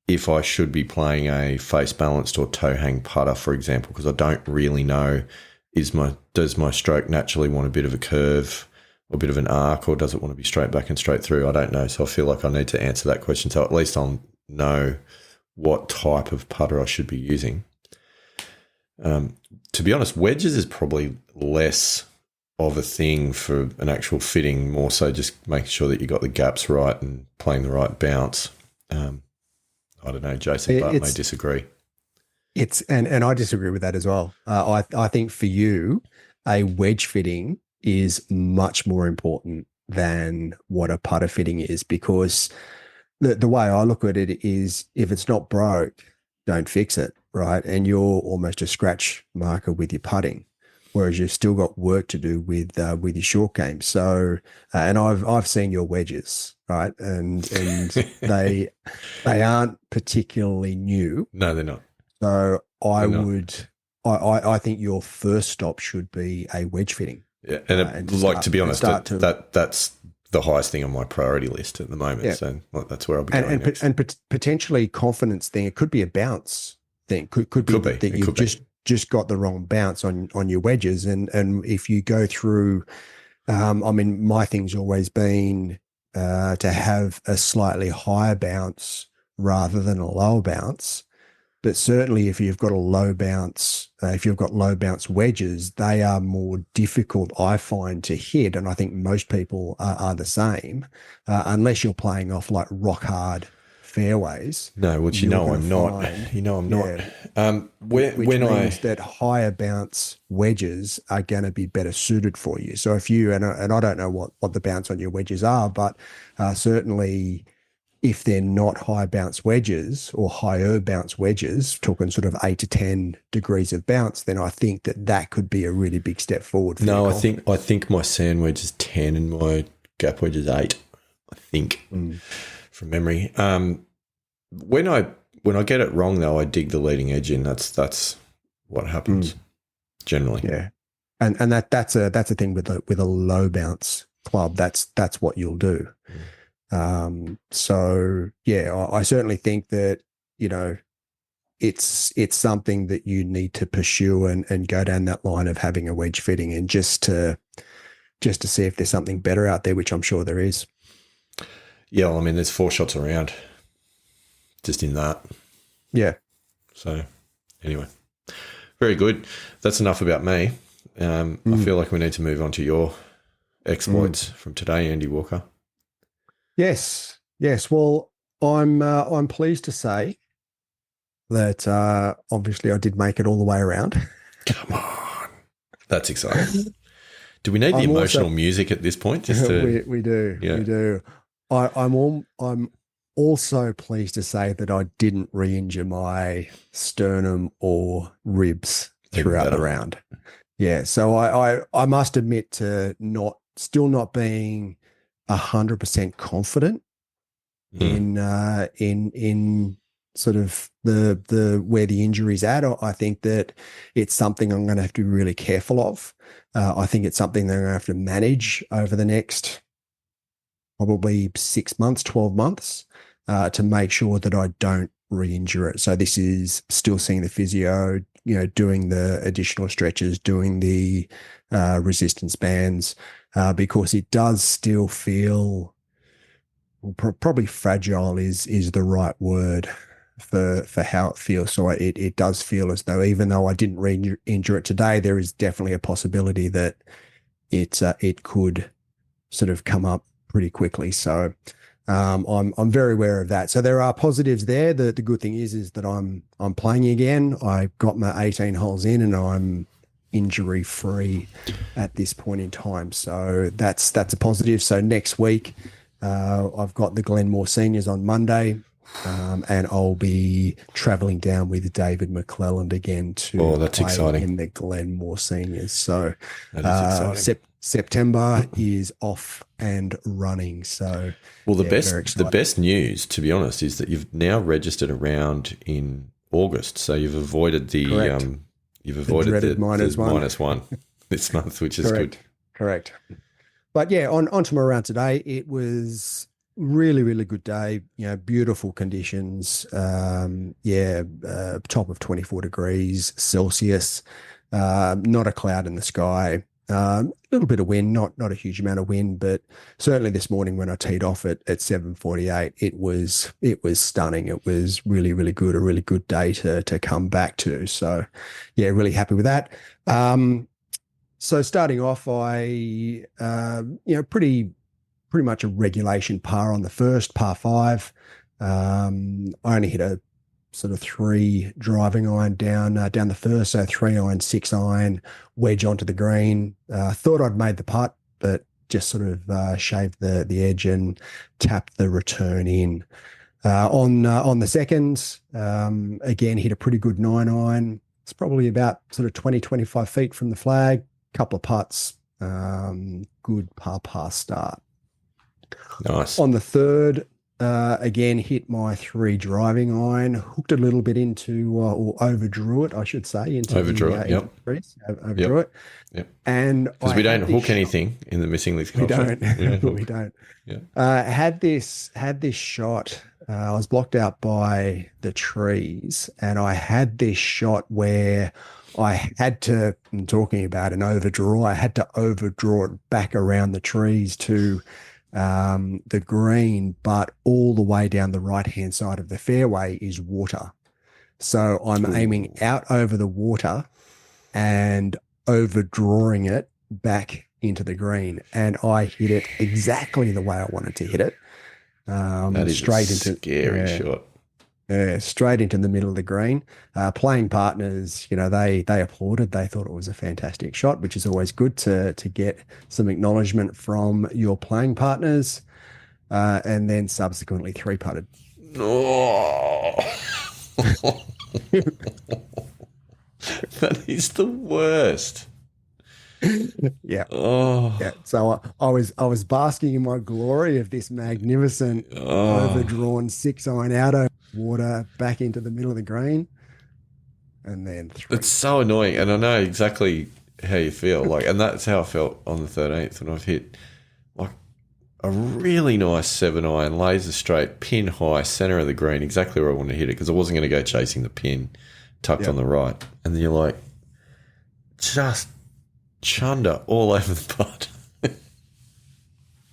if I should be playing a face balanced or toe hang putter, for example, because I don't really know does my stroke naturally want a bit of a curve or a bit of an arc, or does it want to be straight back and straight through? I don't know. So I feel like I need to answer that question. So at least I'll know what type of putter I should be using. To be honest, wedges is probably less of a thing for an actual fitting, more so just making sure that you got the gaps right and playing the right bounce. I don't know, Jason Butt may disagree. And I disagree with that as well. I think for you, a wedge fitting is much more important than what a putter fitting is, because the way I look at it is if it's not broke, don't fix it, right? And you're almost a scratch marker with your putting, whereas you've still got work to do with your short game. So, and I've seen your wedges, right? And they aren't particularly new. No, they're not. So I think your first stop should be a wedge fitting. Yeah, to be honest, that's the highest thing on my priority list at the moment. Yeah. So that's where I'll be going next. And potentially confidence thing. It could be a bounce thing. Could be that you've just got the wrong bounce on your wedges. And if you go through, my thing's always been to have a slightly higher bounce rather than a lower bounce. But certainly if you've got a low bounce, if you've got low bounce wedges, they are more difficult, I find, to hit. And I think most people are the same, unless you're playing off like rock hard fairways, No, which you you're know going to I'm not. find, You know I'm not. yeah, which When means I that higher bounce wedges are going to be better suited for you. So if you, and I don't know what the bounce on your wedges are, but certainly if they're not high bounce wedges or higher bounce wedges, talking sort of 8 to 10 degrees of bounce, then I think that could be a really big step forward for no, your I think my sand wedge is 10 and my gap wedge is 8. I think confidence. from memory. When I get it wrong though, I dig the leading edge in. That's what happens generally. Yeah, and that's a thing with a low bounce club. That's what you'll do. So yeah, I certainly think that, you know, it's something that you need to pursue and go down that line of having a wedge fitting, and just to see if there's something better out there, which I'm sure there is. Yeah, well, I mean, there's 4 shots around just in that. Yeah. So anyway, very good. That's enough about me. I feel like we need to move on to your exploits from today, Andy Walker. Yes. Yes. Well, I'm pleased to say that obviously I did make it all the way around. Come on. That's exciting. Do we need the I'm emotional also- music at this point? Just to, we do. yeah. We do. I'm also pleased to say that I didn't re-injure my sternum or ribs Even throughout the better. round. Yeah. So I must admit to still not being 100% confident in sort of the where the injury's at. I think that it's something I'm going to have to be really careful of. I think it's something that I'm going to have to manage over the next probably 6 months, 12 months, to make sure that I don't re-injure it. So this is still seeing the physio, you know, doing the additional stretches, doing the resistance bands, because it does still feel, probably fragile is the right word for how it feels. So it does feel as though, even though I didn't re-injure it today, there is definitely a possibility that it could sort of come up pretty quickly. So I'm very aware of that. So there are positives there. The good thing is that I'm playing again. I got my 18 holes in, and I'm injury free at this point in time. So that's a positive. So next week, I've got the Glenmore Seniors on Monday, and I'll be travelling down with David McClelland again to that's play exciting. in the Glenmore Seniors. So That is exciting. September is off and running. So Well, the very exciting. best news, to be honest, is that you've now registered a round in August, so you've avoided the Correct. the minus one. minus one this month, which is good. Correct. But yeah, on to my round today. It was really, really good day. You know, beautiful conditions. Top of 24 degrees Celsius. Not a cloud in the sky. A little bit of wind, not a huge amount of wind, but certainly this morning when I teed off at 7:48, it was stunning. It was really, really good. A really good day to come back to. So, yeah, really happy with that. So starting off, I pretty much a regulation par on the first, par 5. I only hit a sort of 3 driving iron down the first, so 3 iron, 6 iron, wedge onto the green. Thought I'd made the putt, but just sort of shaved the edge and tapped the return in. On the second, again, hit a pretty good 9 iron. It's probably about sort of 20, 25 feet from the flag. Couple of putts, good par start. Nice. On the third, again, hit my 3 driving iron, hooked a little bit into, or overdrew it, I should say, Overdrew it. Yep. Overdrew it. Yep. And because we don't hook anything in the missing links. We don't. We don't. Yeah. Had this shot. I was blocked out by the trees, and I had this shot where I had to, I'm talking about an overdraw, I had to overdraw it back around the trees to the green, but all the way down the right-hand side of the fairway is water. So I'm aiming out over the water and overdrawing it back into the green. And I hit it exactly the way I wanted to hit it. That is straight a into scary shot. straight into the middle of the green. Playing partners, they applauded. They thought it was a fantastic shot, which is always good to get some acknowledgement from your playing partners. And then subsequently three putted. Oh. That is the worst. Yeah. Oh. Yeah. So I was basking in my glory of this magnificent overdrawn 6-iron out over water back into the middle of the green. And then three. It's so annoying, and I know exactly how you feel. Like, and that's how I felt on the 13th when I've hit like a really nice 7-iron, laser straight, pin high, centre of the green, exactly where I wanted to hit it, because I wasn't going to go chasing the pin, tucked on the right. And then you're like, just chunder all over the putt.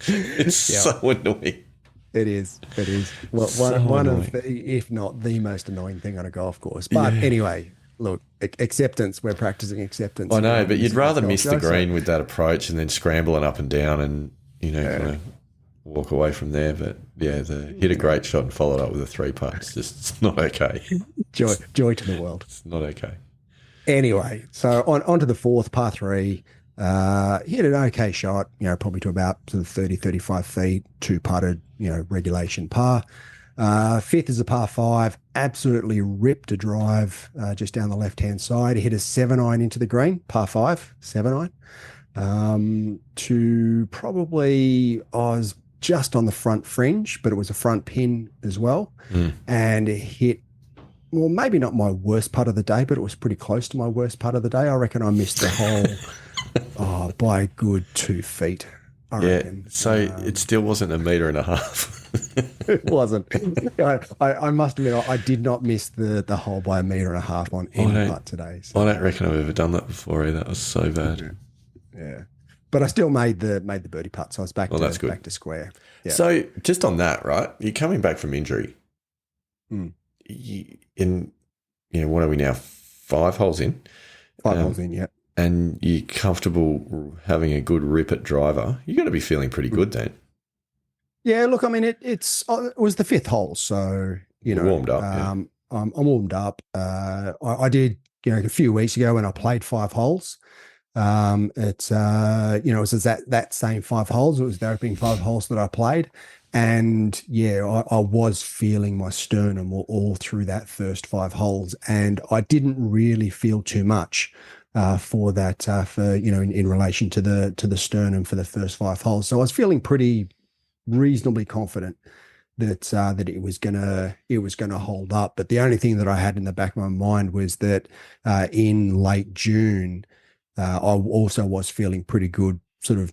It's so annoying. It is. It is. Well, one of the, if not the most annoying thing on a golf course. But anyway, look, acceptance. We're practicing acceptance. I know, but you'd rather miss the green with that approach and then scrambling up and down and, kind of walk away from there. But hit a great shot and follow it up with a 3-putt. It's not okay. Joy to the world. It's not okay. Anyway, so on to the fourth, par 3. Hit an okay shot, probably to about sort of 30, 35 feet, 2-putted, regulation par. Fifth is a par 5, absolutely ripped a drive just down the left-hand side. Hit a 7-iron into the green, par 5, 7-iron. To probably, I was just on the front fringe, but it was a front pin as well. And it hit, well, maybe not my worst putt of the day, but it was pretty close to my worst putt of the day. I reckon I missed the hole by a good 2 feet. I reckon. So it still wasn't 1.5 meters. It wasn't. I must admit, I did not miss the hole by 1.5 meters on any putt today. So. I don't reckon I've ever done that before either. That was so bad. Yeah. But I still made the birdie putt, so I was back back to square. Yeah. So just on that, right? You're coming back from injury. What are we now? 5 holes in? 5 holes in, yeah. And you're comfortable having a good rip at driver. You're going to be feeling pretty good then. Yeah, look, I mean, it was the 5th hole, so, warmed up. I'm warmed up. I did, a few weeks ago when I played 5 holes. It was that same 5 holes. It was the opening 5 holes that I played. And I was feeling my sternum all through that first 5 holes. And I didn't really feel too much for that, in relation to the sternum for the first 5 holes. So I was feeling pretty reasonably confident that it was gonna hold up. But the only thing that I had in the back of my mind was that in late June, I also was feeling pretty good, sort of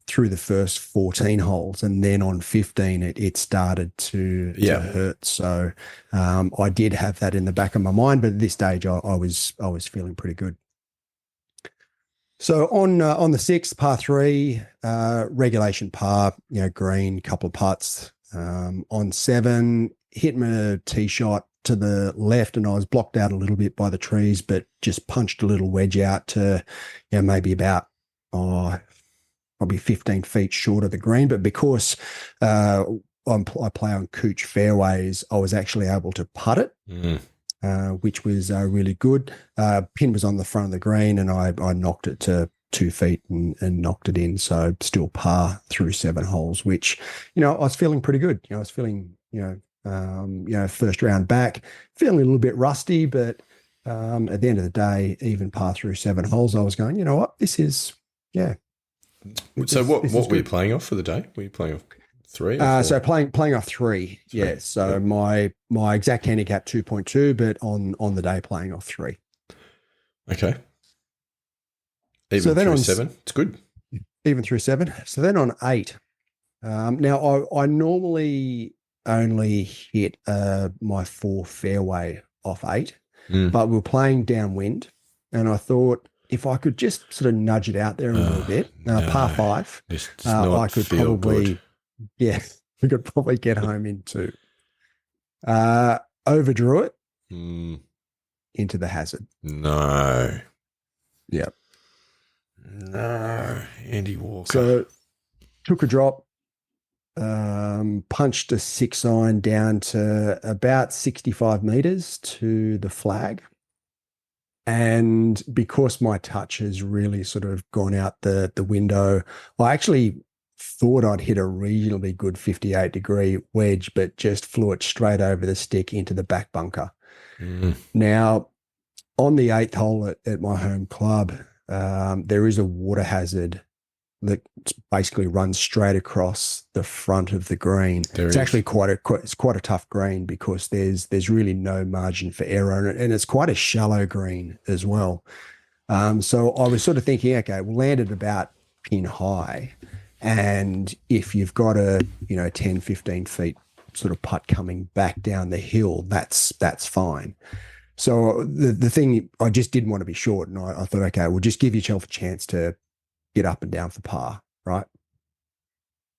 through the first 14 holes, and then on 15 it started to hurt. So I did have that in the back of my mind, but at this stage I was feeling pretty good. So on the 6th, par 3, regulation par, green, couple of putts. On 7, hit my tee shot to the left, and I was blocked out a little bit by the trees, but just punched a little wedge out to, maybe about probably 15 feet short of the green. But because I play on Cooch fairways, I was actually able to putt it, which was really good. Pin was on the front of the green, and I knocked it to 2 feet and knocked it in. So still par through 7 holes, which, I was feeling pretty good. I was feeling, first round back, feeling a little bit rusty, but at the end of the day, even par through 7 holes, I was going, you know what, this is, So what were you playing off for the day? Were you playing off 3? So playing off 3. Yeah. So my exact handicap 2.2, but on the day playing off 3. Okay. Even through 7, it's good. Even through 7. So then on 8. Now I normally only hit my 4 fairway off 8, but we were playing downwind, and I thought if I could just sort of nudge it out there a little bit, par 5, I could probably, we could probably get home in 2. Overdrew it into the hazard. No. Yep. No, Andy Walker. So took a drop, punched a 6-iron down to about 65 meters to the flag. And because my touch has really sort of gone out the window, I actually thought I'd hit a reasonably good 58-degree wedge, but just flew it straight over the stick into the back bunker. Mm. Now, on the eighth hole at my home club, there is a water hazard that basically runs straight across the front of the green. It's actually it's quite a tough green because there's really no margin for error, and it's quite a shallow green as well. So I was sort of thinking, okay, we'll land it about pin high, and if you've got a 10, 15 feet sort of putt coming back down the hill, that's fine. So the thing, I just didn't want to be short, and I thought, okay, we'll just give yourself a chance to get up and down for par, right?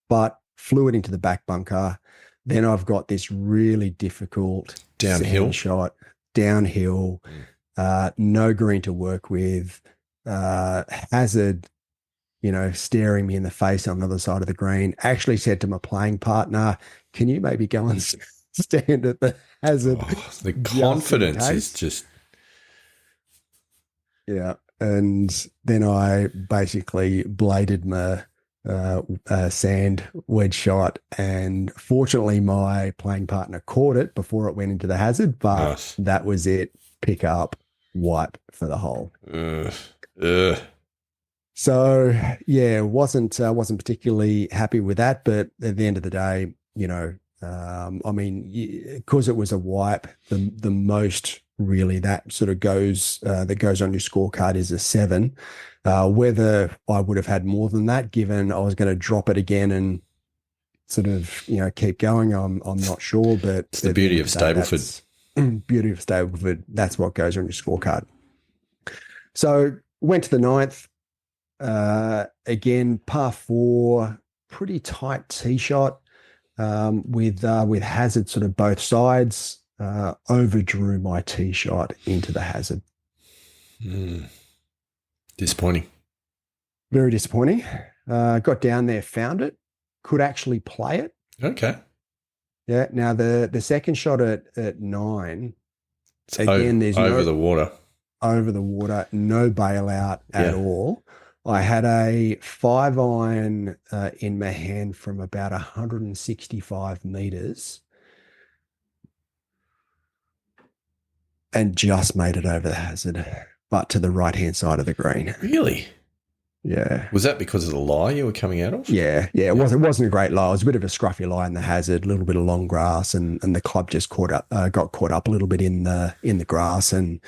But flew it into the back bunker. Then I've got this really difficult downhill shot, downhill, no green to work with, hazard, staring me in the face on the other side of the green. Actually said to my playing partner, can you maybe go and stand at the hazard? Oh, the confidence is just... Yeah. And then I basically bladed my sand wedge shot, and fortunately my playing partner caught it before it went into the hazard, but that was it. Pick up, wipe for the hole. So yeah, wasn't particularly happy with that, but at the end of the day, I mean, because it was a wipe, the most really that sort of goes on your scorecard is a 7. Whether I would have had more than that, given I was going to drop it again and sort of keep going, I'm not sure. But it's the beauty of Stableford. Beauty of Stableford. That's what goes on your scorecard. So went to the ninth. Again, par 4, pretty tight tee shot. With hazard sort of both sides, overdrew my tee shot into the hazard. Disappointing. Very disappointing. Got down there, found it, could actually play it. Okay. Yeah. Now the second shot at 9, it's again, there's over the water. Over the water, no bailout at all. I had a 5-iron in my hand from about 165 meters and just made it over the hazard, but to the right-hand side of the green. Really? Yeah. Was that because of the lie you were coming out of? Yeah. It wasn't a great lie. It was a bit of a scruffy lie in the hazard, a little bit of long grass, and the club just got caught up a little bit in the grass. And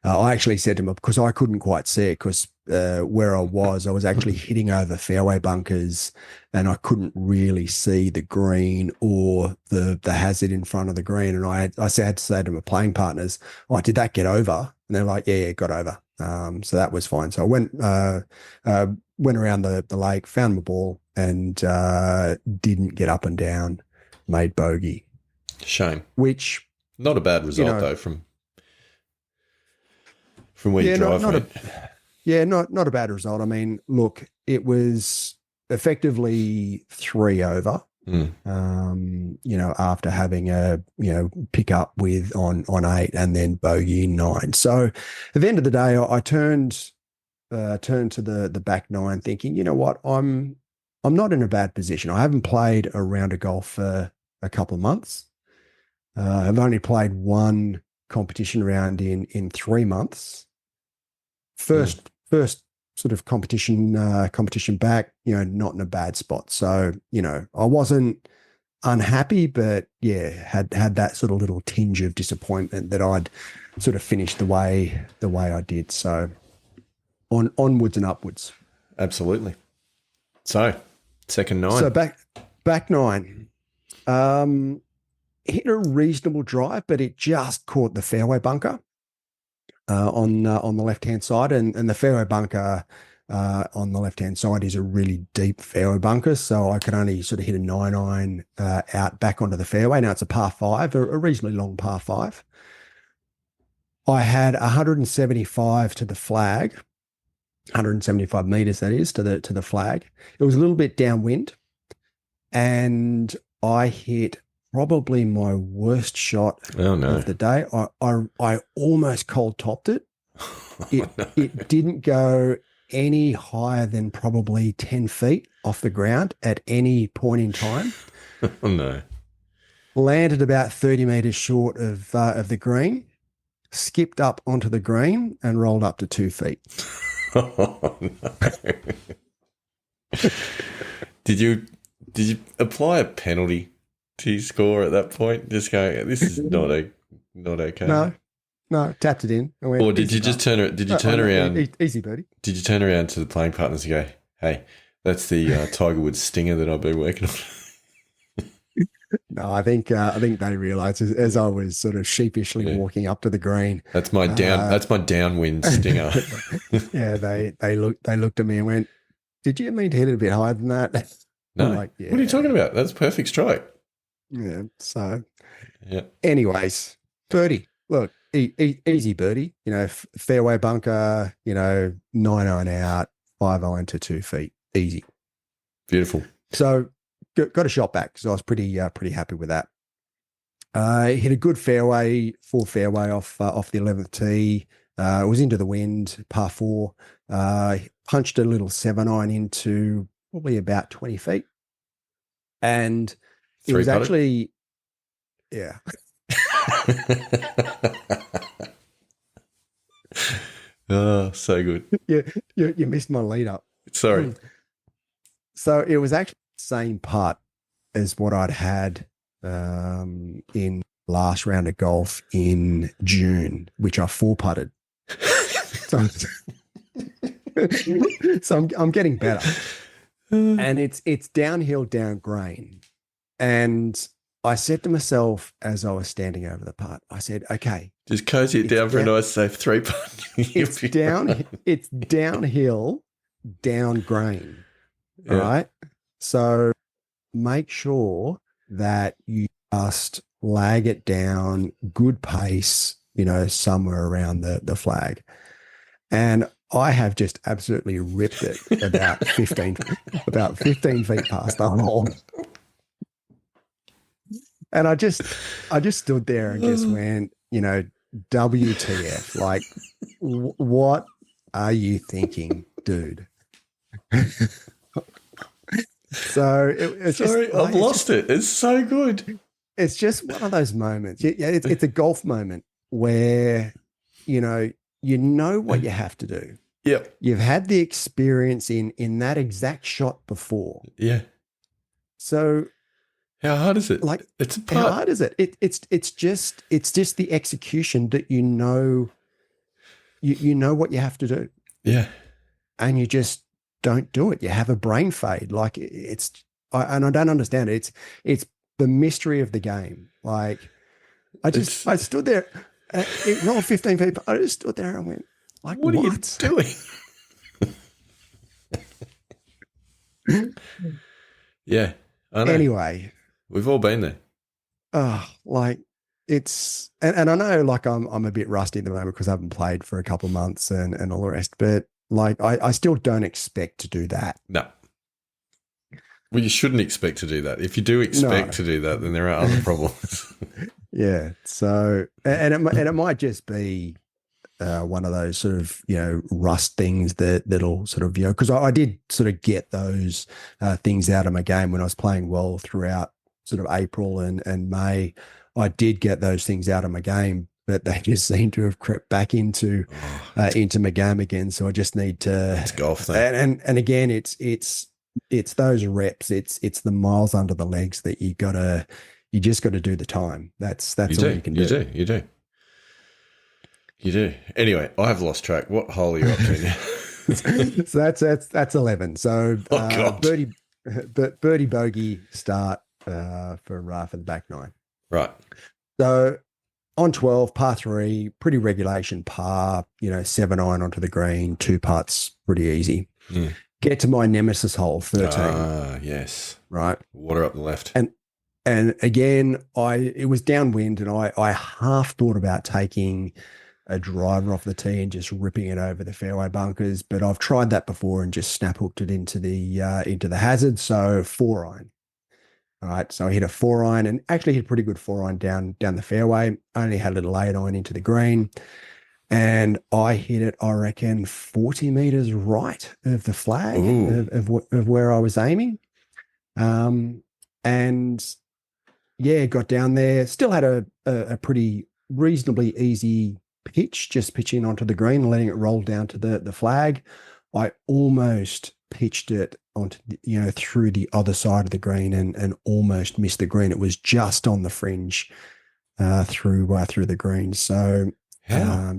I actually said to him, because I couldn't quite see it, because where I was actually hitting over fairway bunkers, and I couldn't really see the green or the hazard in front of the green. And I had to say to my playing partners, "Oh, did that get over?" And they're like, "Yeah, it got over." So that was fine. So I went around the lake, found my ball, and didn't get up and down, made bogey. Shame. Which, not a bad result though from where you drive. Not a bad result. I mean, look, it was effectively 3 over. After having a pick up with on 8 and then bogey 9. So at the end of the day, I turned to the back 9, thinking, you know what, I'm not in a bad position. I haven't played a round of golf for a couple of months. I've only played one competition round in 3 months. First sort of competition back, not in a bad spot. So, I wasn't unhappy, but had that sort of little tinge of disappointment that I'd sort of finished the way I did. So onwards and upwards. Absolutely. So second 9. So back 9. Hit a reasonable drive, but it just caught the fairway bunker. On the left-hand side, and the fairway bunker on the left-hand side is a really deep fairway bunker, so I could only sort of hit a 9-iron out back onto the fairway. Now it's a par 5, a reasonably long par 5. I had 175 to the flag, 175 meters that is to the flag. It was a little bit downwind, and I hit probably my worst shot Oh no. of the day. I almost cold topped it. Oh, It no. it didn't go any higher than probably 10 feet off the ground at any point in time. Oh no. Landed about 30 meters short of the green, skipped up onto the green and rolled up to 2 feet. Oh no. Did you did you apply a penalty to your score at that point? Just going, this is not okay. No, no, tapped it in. I went, Or did easy, you just bro. did you turn No, around easy, birdie. did you turn around to the playing partners and go, hey, that's the Tiger Woods stinger that I've been working on? No, I think they realised as I was sort of sheepishly Yeah. walking up to the green. Uh, That's my downwind stinger. yeah, they looked at me and went, "Did you mean to hit it a bit higher than that?" I'm No. like, What are you "Yeah, talking about? That's perfect strike. yeah." So, Yeah. anyways, birdie, look, easy birdie. You know, fairway bunker. You know, 9 iron out, 5 iron to 2 feet, easy. Beautiful. So, got a shot back. So I was pretty happy with that. Hit a good fairway, full fairway off the 11th tee. It was into the wind, par four. Punched a little 7 iron into probably about 20 feet. And it Three was putted. actually, yeah. Oh, so good. You missed my lead up. Sorry. So it was actually the same putt as what I'd had in last round of golf in June, which I four putted. So, so I'm getting better, and it's downhill, down grain. And I said to myself as I was standing over the putt, I said, "Okay, Just cozy it down for a nice safe three putt. it's downhill, down grain. All Yeah. right, so make sure that you just lag it down, good pace, you know, somewhere around the flag." And I have just absolutely ripped it about 15 feet past the hole. And I just stood there and just went, you know, WTF, like, what are you thinking, dude? So it's Sorry, just, I've lost it. It's so good. it's just one of those moments. Yeah, it's a golf moment where, you know what you have to do. Yep. You've had the experience in that exact shot before. Yeah. So How hard is it? like, It's a how putt. hard is it? It's just the execution that you know what you have to do, Yeah. and you just don't do it. You have a brain fade. Like, and I don't understand it. It's the mystery of the game. Like, I stood there. It rolled 15 feet. I just stood there and went, like, What are you doing? Yeah. I know. Anyway, We've all been there. like, it's, and I know, like, I'm a bit rusty at the moment because I haven't played for a couple of months and all the rest, but like, I still don't expect to do that. No. Well, you shouldn't expect to do that. If you do expect to do that, then there are other problems. Yeah. So, and it might just be one of those sort of, rust things that'll sort of, because I did sort of get those things out of my game when I was playing well throughout sort of April and May. I did get those things out of my game, but they just seem to have crept back into my game again. So I just need to. It's golf thing. And again, it's those reps. It's the miles under the legs that you just got to do the time. That's all you can do. You do. Anyway, I have lost track. What hole are you up to now? So that's 11. So birdie bogey start for the back nine. Right. So on 12, par three, pretty regulation par, 7 iron onto the green, two putts, pretty easy. Mm. Get to my nemesis hole, 13. Ah, yes. Right. Water up the left. And again, it was downwind, and I half thought about taking a driver off the tee and just ripping it over the fairway bunkers, but I've tried that before and just snap hooked it into the hazard. So 4 iron. All right. So I hit a 4 iron and actually hit a pretty good 4 iron down the fairway. Only had a little 8 iron into the green. And I hit it, I reckon, 40 meters right of the flag Ooh. of where I was aiming. And yeah, got down there. Still had a pretty reasonably easy pitch, just pitching onto the green and letting it roll down to the flag. I almost pitched it onto through the other side of the green and almost missed the green. It was just on the fringe through the green. So How?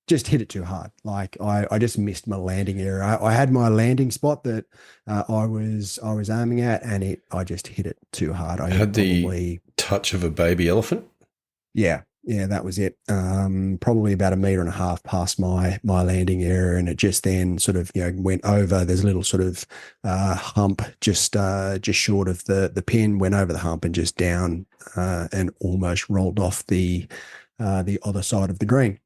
Just hit it too hard. Like I just missed my landing area. I had my landing spot that I was aiming at, and I just hit it too hard. I hit Had the probably touch of a baby elephant? yeah, that was it. Probably about a meter and a half past my landing area, and it just then sort of went over. There's a little sort of hump just short of the pin. Went over the hump and just down and almost rolled off the other side of the green.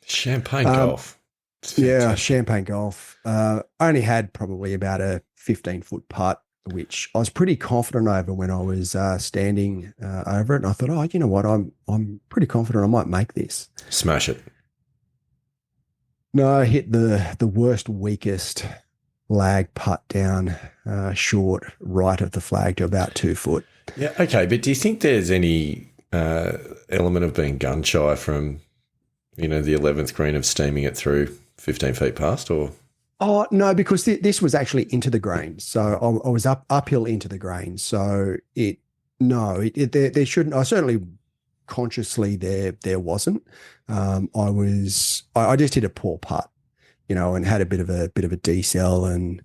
Champagne Um, golf. It's yeah, fantastic. champagne golf. I only had probably about a 15-foot putt, which I was pretty confident over when I was standing over it. And I thought, oh, you know what? I'm pretty confident I might make this. Smash it. No, I hit the worst, weakest lag putt down short right of the flag to about 2 foot. Yeah, okay. But do you think there's any element of being gun shy from, the 11th green of steaming it through 15 feet past, or? Oh no, because this was actually into the grain, so I was uphill into the grain. So there shouldn't. I certainly consciously there wasn't. I just hit a poor putt, and had a bit of a decel and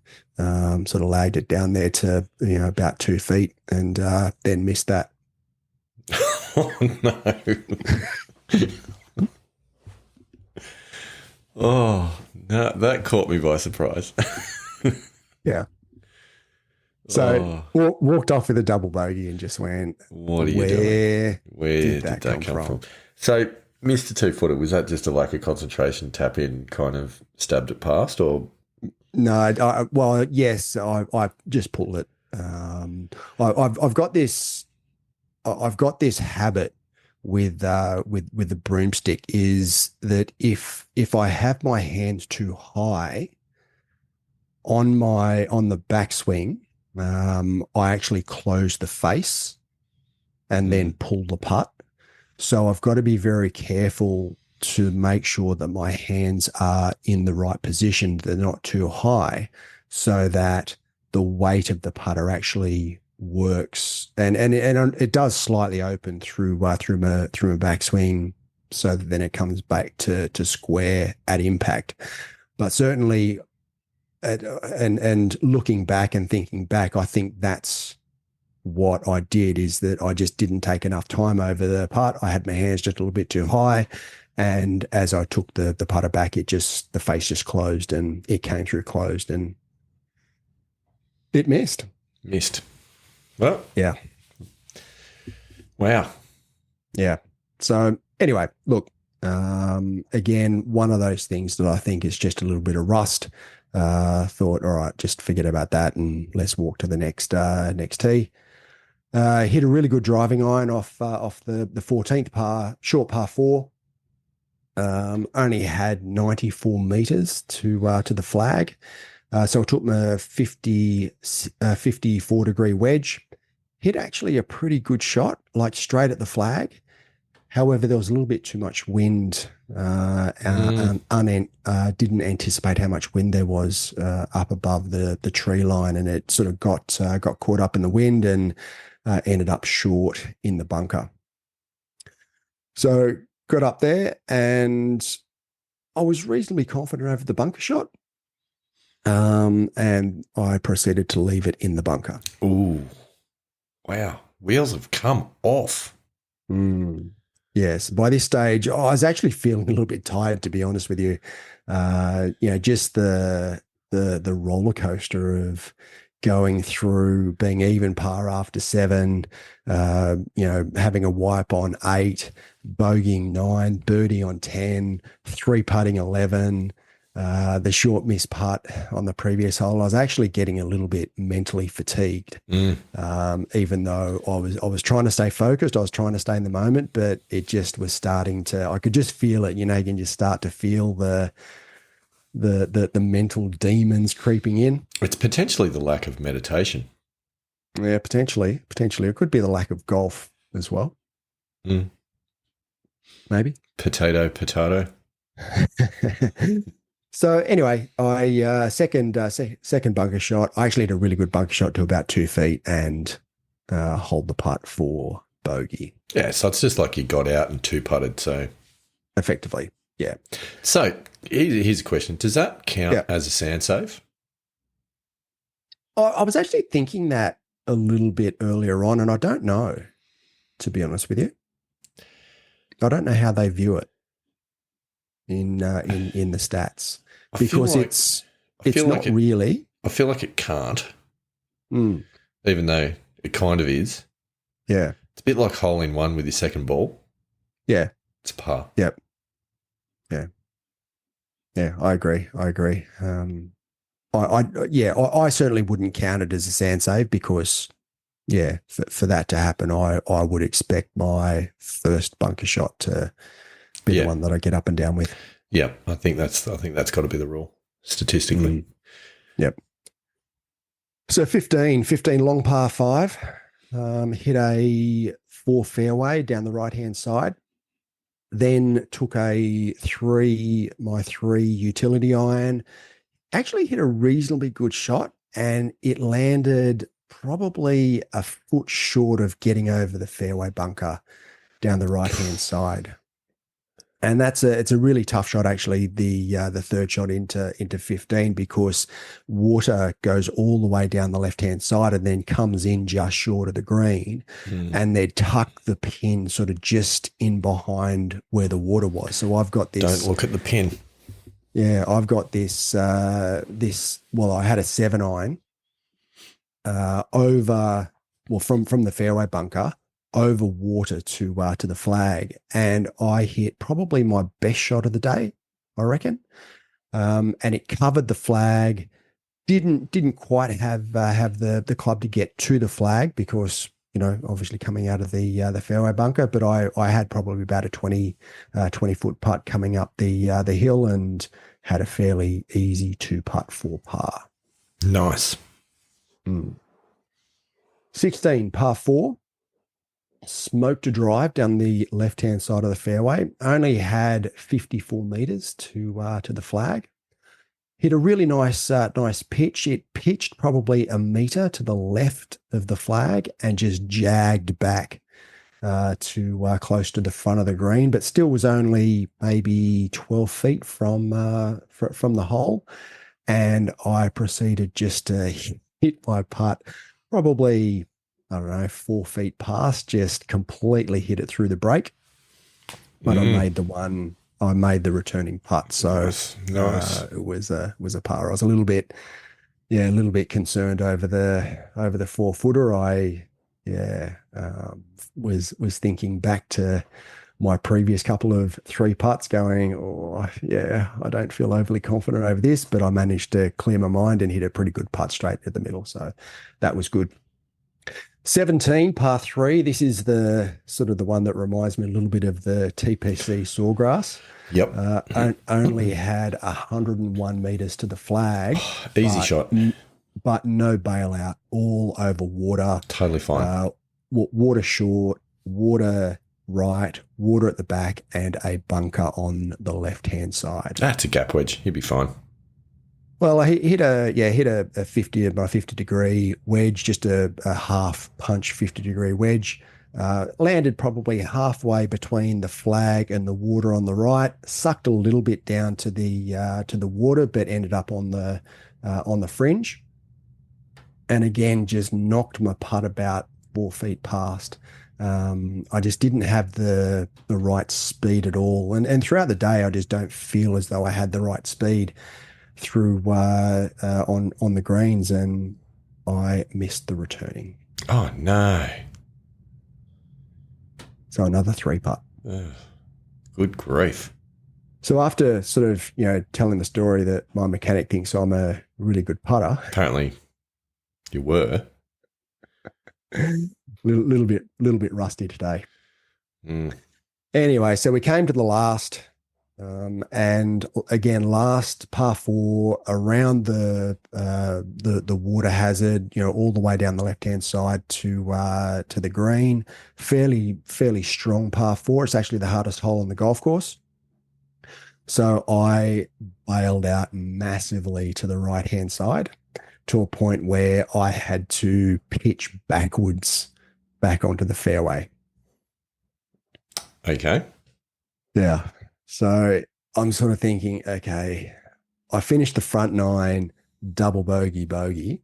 sort of lagged it down there to about 2 feet, and then missed that. Oh, no. Oh, no, that caught me by surprise. Yeah. So walked off with a double bogey and just went, What are you doing? Where did that come from? So, Mr. Two-Footer, was that just a lack of concentration, tap in, kind of stabbed it past, or? No, well, yes, I just pulled it. I've got this habit with the broomstick, is that if I have my hands too high on the backswing, I actually close the face and then pull the putt. So I've got to be very careful to make sure that my hands are in the right position. They're not too high, so that the weight of the putter actually works, and it does slightly open through my backswing, so that then it comes back to square at impact. But certainly, and looking back and thinking back, I think that's what I did, is that I just didn't take enough time over the putt. I had my hands just a little bit too high, and as I took the putter back, the face just closed, and it came through closed, and it missed. Well, Yeah. Wow. Yeah. So anyway, look, again, one of those things that I think is just a little bit of rust. Thought, all right, just forget about that and let's walk to the next tee. Hit a really good driving iron off the 14th short par 4. Only had 94 meters to the flag. So I took my 54-degree wedge. Hit actually a pretty good shot, like straight at the flag. However, there was a little bit too much wind. Didn't anticipate how much wind there was up above the tree line, and it sort of got caught up in the wind and ended up short in the bunker. So got up there, and I was reasonably confident over the bunker shot. And I proceeded to leave it in the bunker. Ooh. Wow. Wheels have come off. Yes. By this stage, I was actually feeling a little bit tired, to be honest with you. Just the roller coaster of going through, being even par after 7, having a wipe on 8, bogeying 9, birdie on 10, 3 putting 11, the short miss putt on the previous hole, I was actually getting a little bit mentally fatigued. Even though I was trying to stay focused, I was trying to stay in the moment, but it just was starting to. I could just feel it. You know, you can just start to feel the mental demons creeping in. It's potentially the lack of meditation. Yeah, potentially. It could be the lack of golf as well. Maybe. Potato. So anyway, I second bunker shot. I actually had a really good bunker shot to about 2 feet and hold the putt for bogey. Yeah, so it's just like you got out and two putted. So effectively, yeah. So here's a question: does that count as a sand save? I was actually thinking that a little bit earlier on, and I don't know, to be honest with you. I don't know how they view it in the stats because it's not really. I feel like it can't, even though it kind of is. Yeah, it's a bit like hole in one with your second ball. Yeah, it's par. Yep. Yeah, I agree. I certainly wouldn't count it as a sand save because, for that to happen, I would expect my first bunker shot to be the one that I get up and down with. Yeah, I think that's got to be the rule statistically. Yep. So 15 long par 5, hit a 4 fairway down the right hand side. Then took my 3 utility iron. Actually hit a reasonably good shot, and it landed probably a foot short of getting over the fairway bunker down the right hand side. And it's a really tough shot, actually, the third shot into 15, because water goes all the way down the left hand side and then comes in just short of the green, and they tuck the pin sort of just in behind where the water was. So I've got this. Don't look at the pin. Yeah, I've got this. I had a 7-iron over, from the fairway bunker over water to the flag, and I hit probably my best shot of the day, I reckon. And it covered the flag. Didn't quite have the club to get to the flag because, obviously coming out of the fairway bunker, but I had probably about a 20 foot putt coming up the hill and had a fairly easy 2-putt for par. Nice. 16 par 4. Smoked a drive down the left-hand side of the fairway. Only had 54 meters to the flag. Hit a really nice pitch. It pitched probably a meter to the left of the flag and just jagged back to close to the front of the green, but still was only maybe 12 feet from the hole. And I proceeded just to hit my putt, probably, I don't know, 4 feet past, just completely hit it through the break. But I made the returning putt. So nice. It was a par. I was a little bit concerned over the 4-footer. I was thinking back to my previous couple of 3 putts, going, I don't feel overly confident over this, but I managed to clear my mind and hit a pretty good putt straight at the middle. So that was good. 17 par 3. This is the sort of the one that reminds me a little bit of the TPC Sawgrass. Yep. Only had 101 meters to the flag. Easy shot. But no bailout, all over water. Totally fine. Water short, water right, water at the back, and a bunker on the left-hand side. That's a gap wedge. He'd be fine. Well, I hit a 50 by 50 degree wedge, just a half punch 50 degree wedge. Landed probably halfway between the flag and the water on the right. Sucked a little bit down to the water, but ended up on the fringe. And again, just knocked my putt about 4 feet past. I just didn't have the right speed at all, and throughout the day, I just don't feel as though I had the right speed through on the greens, and I missed the returning. Oh no! So another 3-putt. Good grief! So after sort of, telling the story that my mechanic thinks I'm a really good putter, Apparently, you were. little bit rusty today. Mm. Anyway, so we came to the last, and again, last par four around the water hazard, all the way down the left hand side to the green. Fairly strong par four. It's actually the hardest hole on the golf course. So I bailed out massively to the right hand side to a point where I had to pitch backwards back onto the fairway. Okay. Yeah. So I'm sort of thinking, okay, I finished the front nine, double bogey.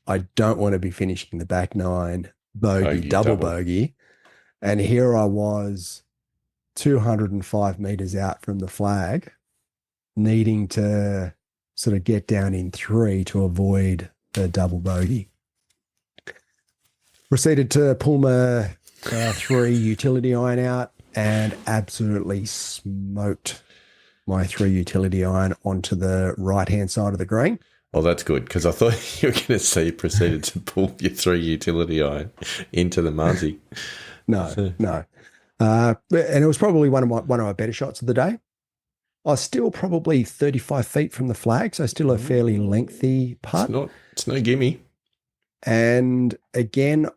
I don't want to be finishing the back nine, bogey, Bogey, double double. bogey. And here I was 205 meters out from the flag, needing to sort of get down in three to avoid the double bogey. Proceeded to pull my three utility iron out and absolutely smoked my three utility iron onto the right-hand side of the green. Oh, that's good, because I thought you were going to say you proceeded to pull your 3 utility iron into the Muzzy. No. And it was probably one of my better shots of the day. I was still probably 35 feet from the flag, so still a fairly lengthy putt. It's no gimme. And again,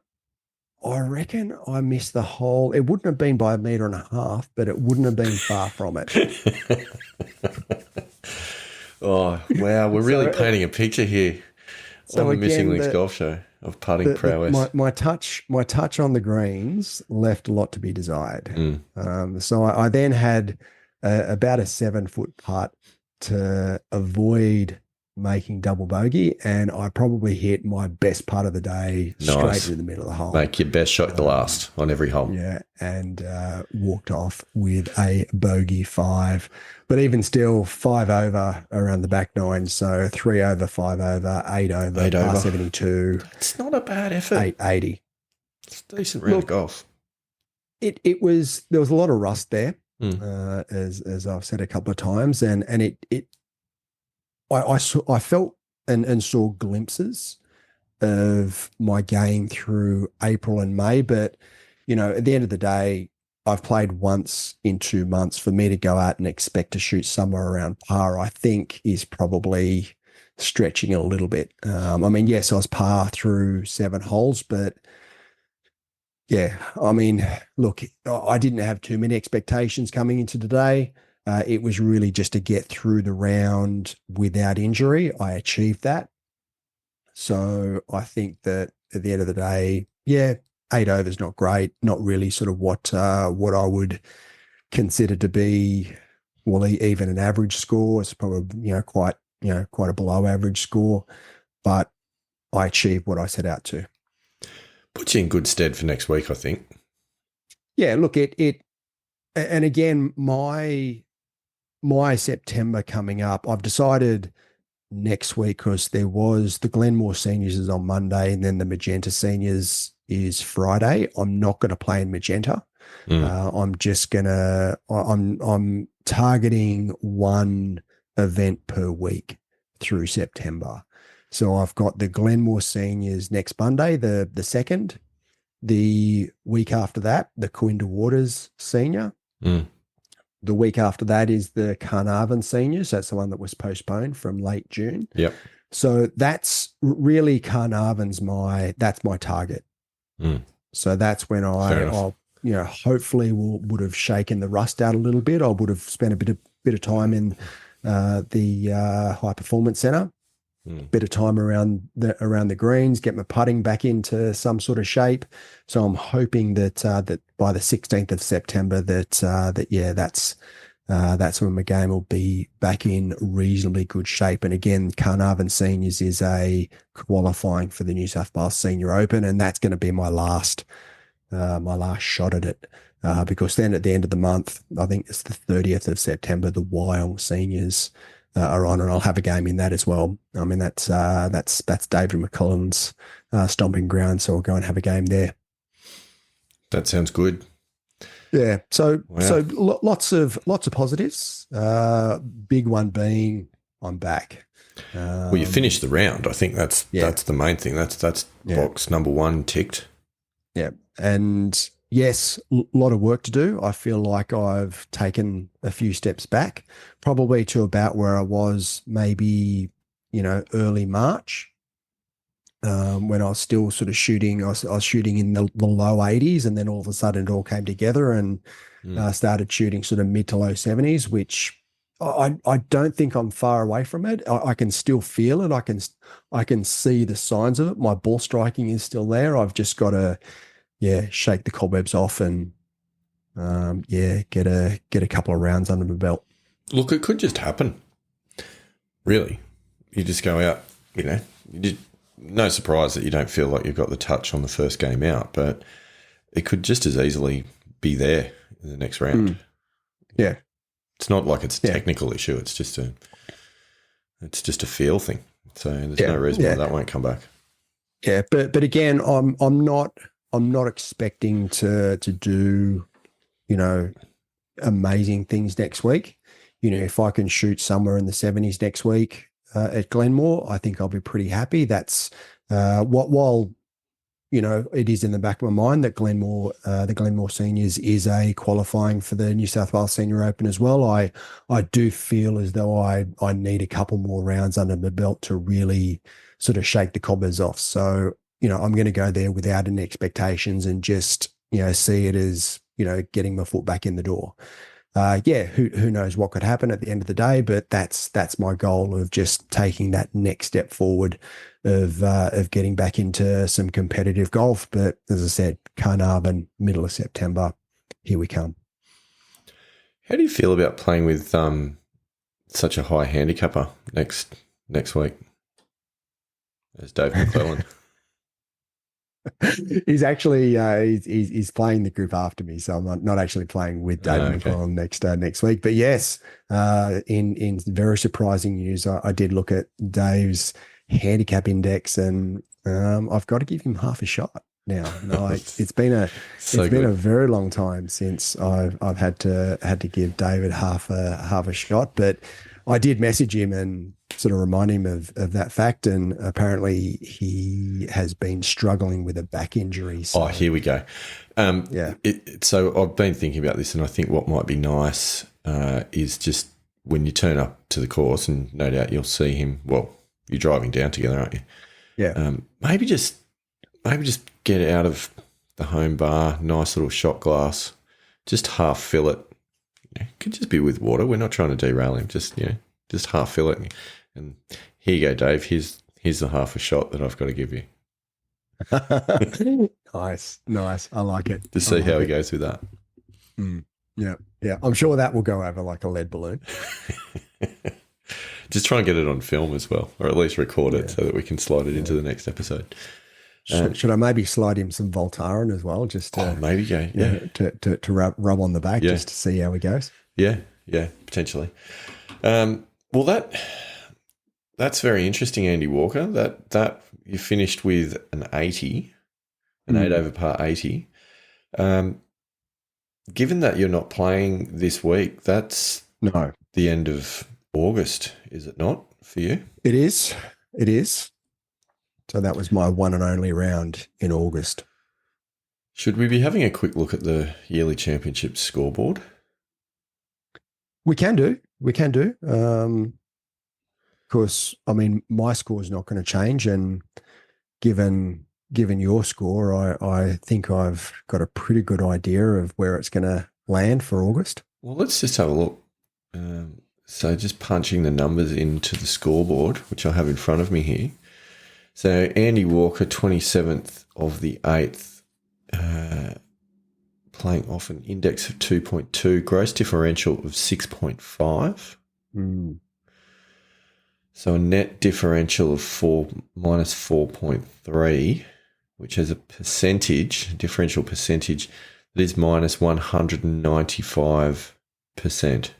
I reckon I missed the hole. It wouldn't have been by 1.5 meters, but it wouldn't have been far from it. Oh, wow. We're really painting a picture here on the Missing Links Golf Show of putting prowess. My touch on the greens left a lot to be desired. Mm. So I then had about a 7-foot putt to avoid making double bogey, and I probably hit my best putt of the day straight in the middle of the hole. Make your best shot the last on every hole. Yeah, and walked off with a bogey 5. But even still, 5 over around the back nine. So 3 over, 5 over, 8 over, par 72. It's not a bad effort. 880. It's a decent round of golf. There was a lot of rust there, as I've said a couple of times, and I felt and saw glimpses of my game through April and May, but at the end of the day, I've played once in 2 months. For me to go out and expect to shoot somewhere around par, I think is probably stretching a little bit. I mean, yes, I was par through 7 holes, but yeah, I mean, look, I didn't have too many expectations coming into today. It was really just to get through the round without injury. I achieved that. So I think that at the end of the day, yeah, 8 over is not great, not really sort of what I would consider to be, well, even an average score. It's probably, quite a below average score, but I achieved what I set out to. Puts you in good stead for next week, I think. Yeah, look, and again, my September coming up, I've decided next week, because there was the Glenmore Seniors is on Monday, and then the Magenta Seniors is Friday. I'm not going to play in Magenta. I'm just gonna. I'm targeting one event per week through September. So I've got the Glenmore Seniors next Monday, the 2nd. The week after that, the Coinda Waters Senior. The week after that is the Carnarvon Seniors. That's the one that was postponed from late June. Yep. So that's really Carnarvon's that's my target. So that's when I'll hopefully would have shaken the rust out a little bit. I would have spent a bit of time in the high performance center, bit of time around the greens, get my putting back into some sort of shape. So I'm hoping that by the 16th of September that's when my game will be back in reasonably good shape. And again, Carnarvon Seniors is a qualifying for the New South Wales Senior Open, and that's going to be my last shot at it. Because then at the end of the month, I think it's the 30th of September, the Wyong Seniors are on, and I'll have a game in that as well. I mean, that's David McCullen's stomping ground, so I'll go and have a game there. That sounds good. Yeah. So Wow. lots of positives. Big one being I'm back. Well, you finished the round. I think Yeah. that's the main thing. That's Yeah. box number one ticked. Yeah. And yes, a lot of work to do. I feel like I've taken a few steps back, probably to about where I was maybe, early March. When I was still sort of shooting, I was shooting in the low 80s, and then all of a sudden it all came together, and Mm. started shooting sort of mid to low 70s, which I don't think I'm far away from it. I can still feel it. I can see the signs of it. My ball striking is still there. I've just got to shake the cobwebs off and get a couple of rounds under my belt. Look, it could just happen. Really, you just go out. No surprise that you don't feel like you've got the touch on the first game out, but it could just as easily be there in the next round. Yeah. It's not like it's a technical issue. It's just a feel thing. So there's no reason why that won't come back. Yeah, but again, I'm not expecting to do, amazing things next week. If I can shoot somewhere in the 70s next week at Glenmore, I think I'll be pretty happy. That's while it is in the back of my mind that the Glenmore Seniors is a qualifying for the New South Wales Senior Open as well. I do feel as though I need a couple more rounds under my belt to really sort of shake the cobwebs off. So, I'm going to go there without any expectations and just, see it as, getting my foot back in the door. Who knows what could happen at the end of the day, but that's my goal of just taking that next step forward of getting back into some competitive golf. But as I said, Carnarvon, middle of September, here we come. How do you feel about playing with such a high handicapper next week as Dave McClellan? He's actually he's playing the group after me, so I'm not actually playing with David McClellan next week. But yes, in very surprising news, I did look at Dave's handicap index, and I've got to give him half a shot now. It's been a very long time since I've had to give David half a shot, but I did message him and sort of remind him of that fact, and apparently he has been struggling with a back injury. So. Oh, here we go. So I've been thinking about this, and I think what might be nice is just when you turn up to the course, and no doubt you'll see him. Well, you're driving down together, aren't you? Yeah. Maybe just get out of the home bar, nice little shot glass, just half fill it. Could just be with water. We're not trying to derail him. Just half fill it. And here you go, Dave. Here's the half a shot that I've got to give you. Nice. I like it. To see how he goes with that. Yeah. I'm sure that will go over like a lead balloon. Just try and get it on film as well, or at least record it so that we can slide it into the next episode. Should I maybe slide him some Voltaren as well, just to maybe to rub on the back just to see how he goes? Yeah, potentially. Well, that's very interesting, Andy Walker. That you finished with an 80, an 8 over par 80. Given that you're not playing this week, that's the end of August, is it not, for you? It is. So that was my one and only round in August. Should we be having a quick look at the yearly championship scoreboard? We can do. Of course, I mean, my score is not going to change, and given your score, I think I've got a pretty good idea of where it's going to land for August. Well, let's just have a look. So just punching the numbers into the scoreboard, which I have in front of me here. So Andy Walker, 27th of the 8th, playing off an index of 2.2, gross differential of 6.5. So a net differential of 4 minus 4.3, which has a differential percentage that is minus 195%.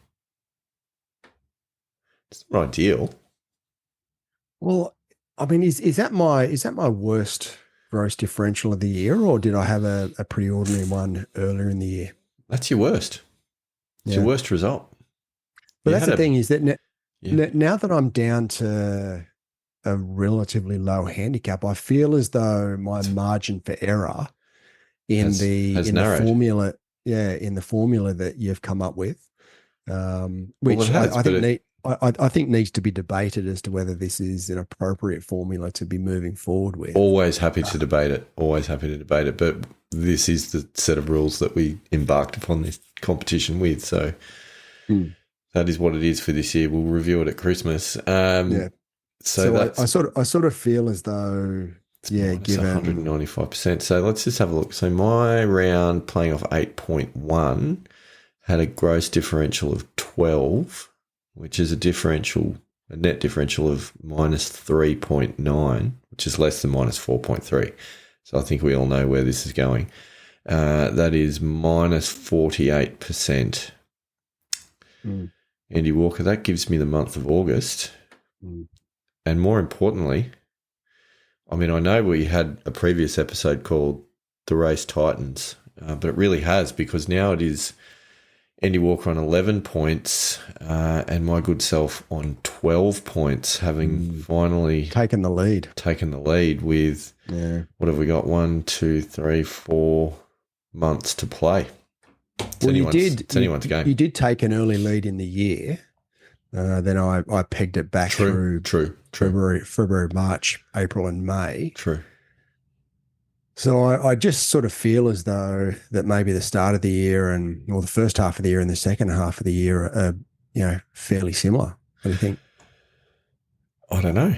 It's not ideal. Well, I mean, is that my worst gross differential of the year, or did I have a pretty ordinary one earlier in the year? That's your worst. It's your Yeah. worst result. But You that's had the thing is that yeah. now that I'm down to a relatively low handicap, I feel as though my margin for error has in the narrowed. formula, in the formula that you've come up with, Well, it which has, I but think I think needs to be debated as to whether this is an appropriate formula to be moving forward with. always happy to debate it. Always happy to debate it. But this is the set of rules that we embarked upon this competition with. So that is what it is for this year. We'll review it at Christmas. Yeah. So that's I sort of feel as though minus given 195%. So let's just have a look. So my round playing off 8.1 had a gross differential of 12, which is a net differential of minus 3.9, which is less than minus 4.3. So I think we all know where this is going. That is minus 48%. Andy Walker, that gives me the month of August. And more importantly, I mean, I know we had a previous episode called The Race Titans, but it really has, because now it is Andy Walker on 11 points and my good self on 12 points, having finally taken the lead with, what have we got? 1, 2, 3, 4 months to play. It's anyone's game. You did take an early lead in the year. Then I pegged it back through February, March, April, and May. True. So I just sort of feel as though that maybe the start of the year or the first half of the year and the second half of the year are fairly similar. What do you think? I don't know.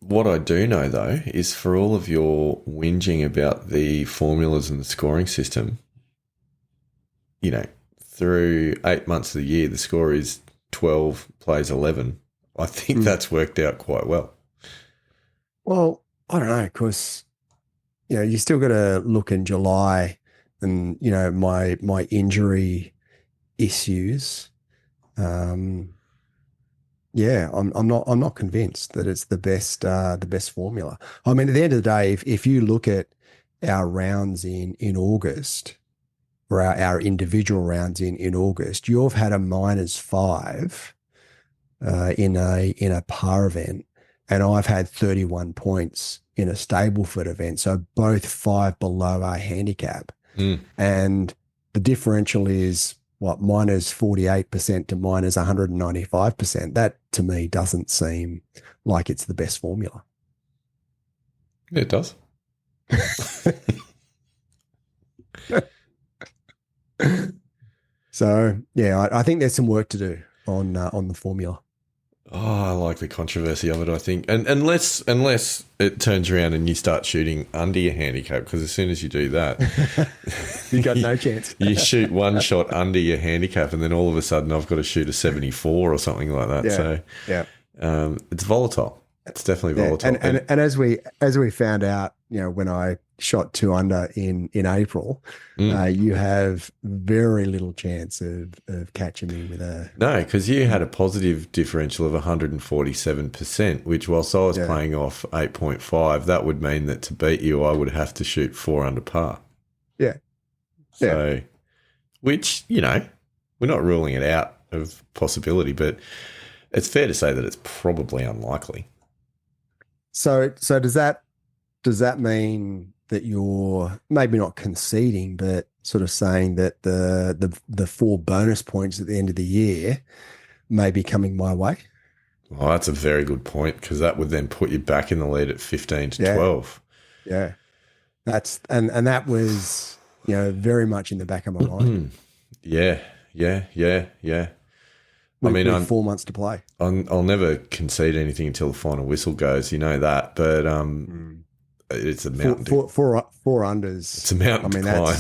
What I do know, though, is for all of your whinging about the formulas and the scoring system, through 8 months of the year, the score is 12 plays 11. I think that's worked out quite well. Well, I don't know, because, you still got to look in July and, my injury issues. I'm not convinced that it's the best formula. I mean, at the end of the day, if you look at our rounds in August, or our individual rounds in August, you've had a -5 in a par event, and I've had 31 points in a Stableford event. So both 5 below our handicap. And the differential is what, -48% to -195%. That to me doesn't seem like it's the best formula. It does. So I think there's some work to do on the formula. Oh, I like the controversy of it, I think. And unless it turns around and you start shooting under your handicap, because as soon as you do that, you got no chance. You shoot one shot under your handicap, and then all of a sudden I've got to shoot a 74 or something like that. It's volatile. It's definitely volatile. And as we found out, when I shot 2 under in April, you have very little chance of catching me with a... No, because you had a positive differential of 147%, which whilst I was playing off 8.5, that would mean that to beat you, I would have to shoot 4 under par. Yeah. So, which, we're not ruling it out of possibility, but it's fair to say that it's probably unlikely. So does that mean that you're maybe not conceding, but sort of saying that the 4 bonus points at the end of the year may be coming my way? Well, that's a very good point, because that would then put you back in the lead at 15 to 12. Yeah. That's and that was, very much in the back of my mind. Yeah. With 4 months to play. I'll never concede anything until the final whistle goes, that. But it's a mountain. Four unders. It's a mountain to climb.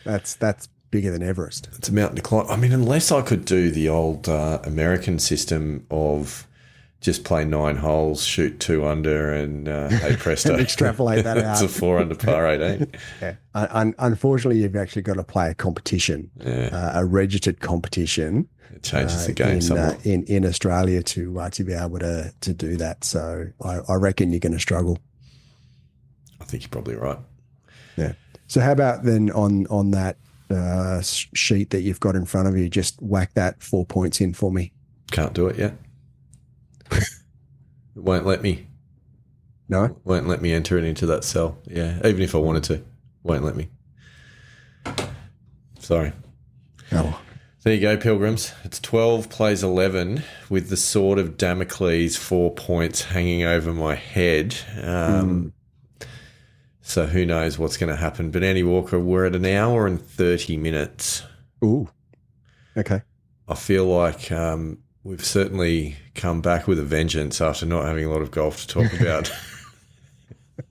That's bigger than Everest. It's a mountain to climb. I mean, unless I could do the old American system of just play 9 holes, shoot 2 under, and hey presto, and extrapolate that out. It's a 4 under par 18. Yeah. Unfortunately, you've actually got to play a competition, a registered competition. It changes the game somewhat in Australia to be able to do that. So I reckon you're going to struggle. I think you're probably right. Yeah. So how about then on that sheet that you've got in front of you, just whack that 4 points in for me. Can't do it yet. It won't let me. No? Won't let me enter it into that cell. Yeah, even if I wanted to. Won't let me. Sorry. Oh. There you go, Pilgrims. It's 12 plays 11 with the sword of Damocles 4 points hanging over my head. So who knows what's going to happen. But Andy Walker, we're at 1 hour and 30 minutes. Ooh. Okay. I feel like we've certainly come back with a vengeance after not having a lot of golf to talk about.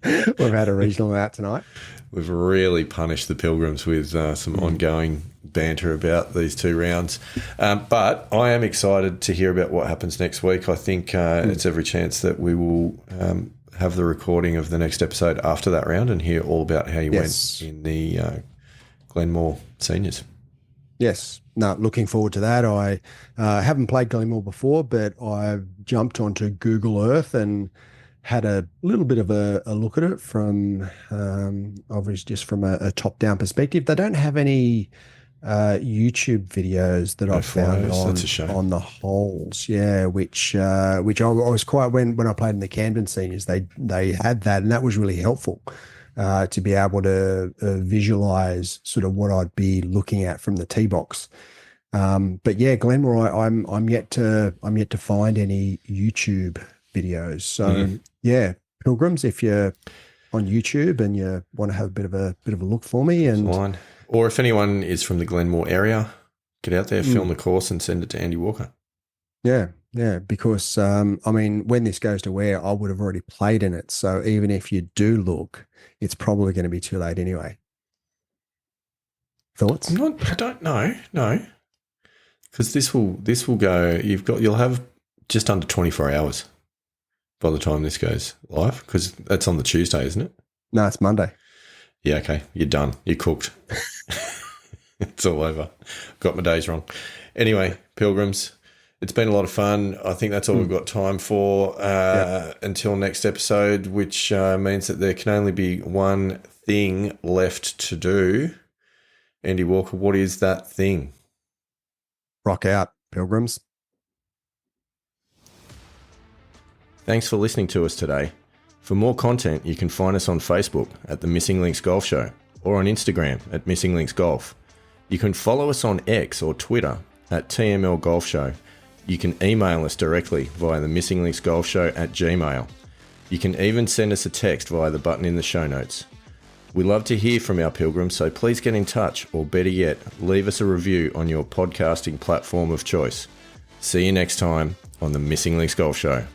We've had a regional out tonight. We've really punished the Pilgrims with some ongoing banter about these 2 rounds. But I am excited to hear about what happens next week. I think it's every chance that we will have the recording of the next episode after that round and hear all about how you went in the Glenmore Seniors. Yes. No, looking forward to that. I haven't played Glenmore before, but I jumped onto Google Earth and had a little bit of a look at it from, obviously just from a top-down perspective. They don't have any YouTube videos that I've found on the holes. Yeah, which I was quite, when I played in the Camden Seniors, they had that, and that was really helpful to be able to visualize sort of what I'd be looking at from the tee box. But yeah, Glenmore, I'm yet to find any YouTube videos. So yeah, Pilgrims, if you're on YouTube and you want to have a bit of a look for me, and or if anyone is from the Glenmore area, get out there, film the course, and send it to Andy Walker. Yeah, because I mean, when this goes to air, I would have already played in it. So even if you do look, it's probably going to be too late anyway. Thoughts? I don't know. No, because this will go. You'll have just under 24 hours by the time this goes live, because that's on the Tuesday, isn't it? No, it's Monday. Yeah, okay. You're done. You're cooked. It's all over. Got my days wrong. Anyway, Pilgrims, it's been a lot of fun. I think that's all we've got time for until next episode, which means that there can only be one thing left to do. Andy Walker, what is that thing? Rock out, Pilgrims. Thanks for listening to us today. For more content, you can find us on Facebook at The Missing Links Golf Show or on Instagram at Missing Links Golf. You can follow us on X or Twitter at TML Golf Show. You can email us directly via the Missing Links Golf Show at Gmail. You can even send us a text via the button in the show notes. We love to hear from our Pilgrims, so please get in touch, or better yet, leave us a review on your podcasting platform of choice. See you next time on the Missing Links Golf Show.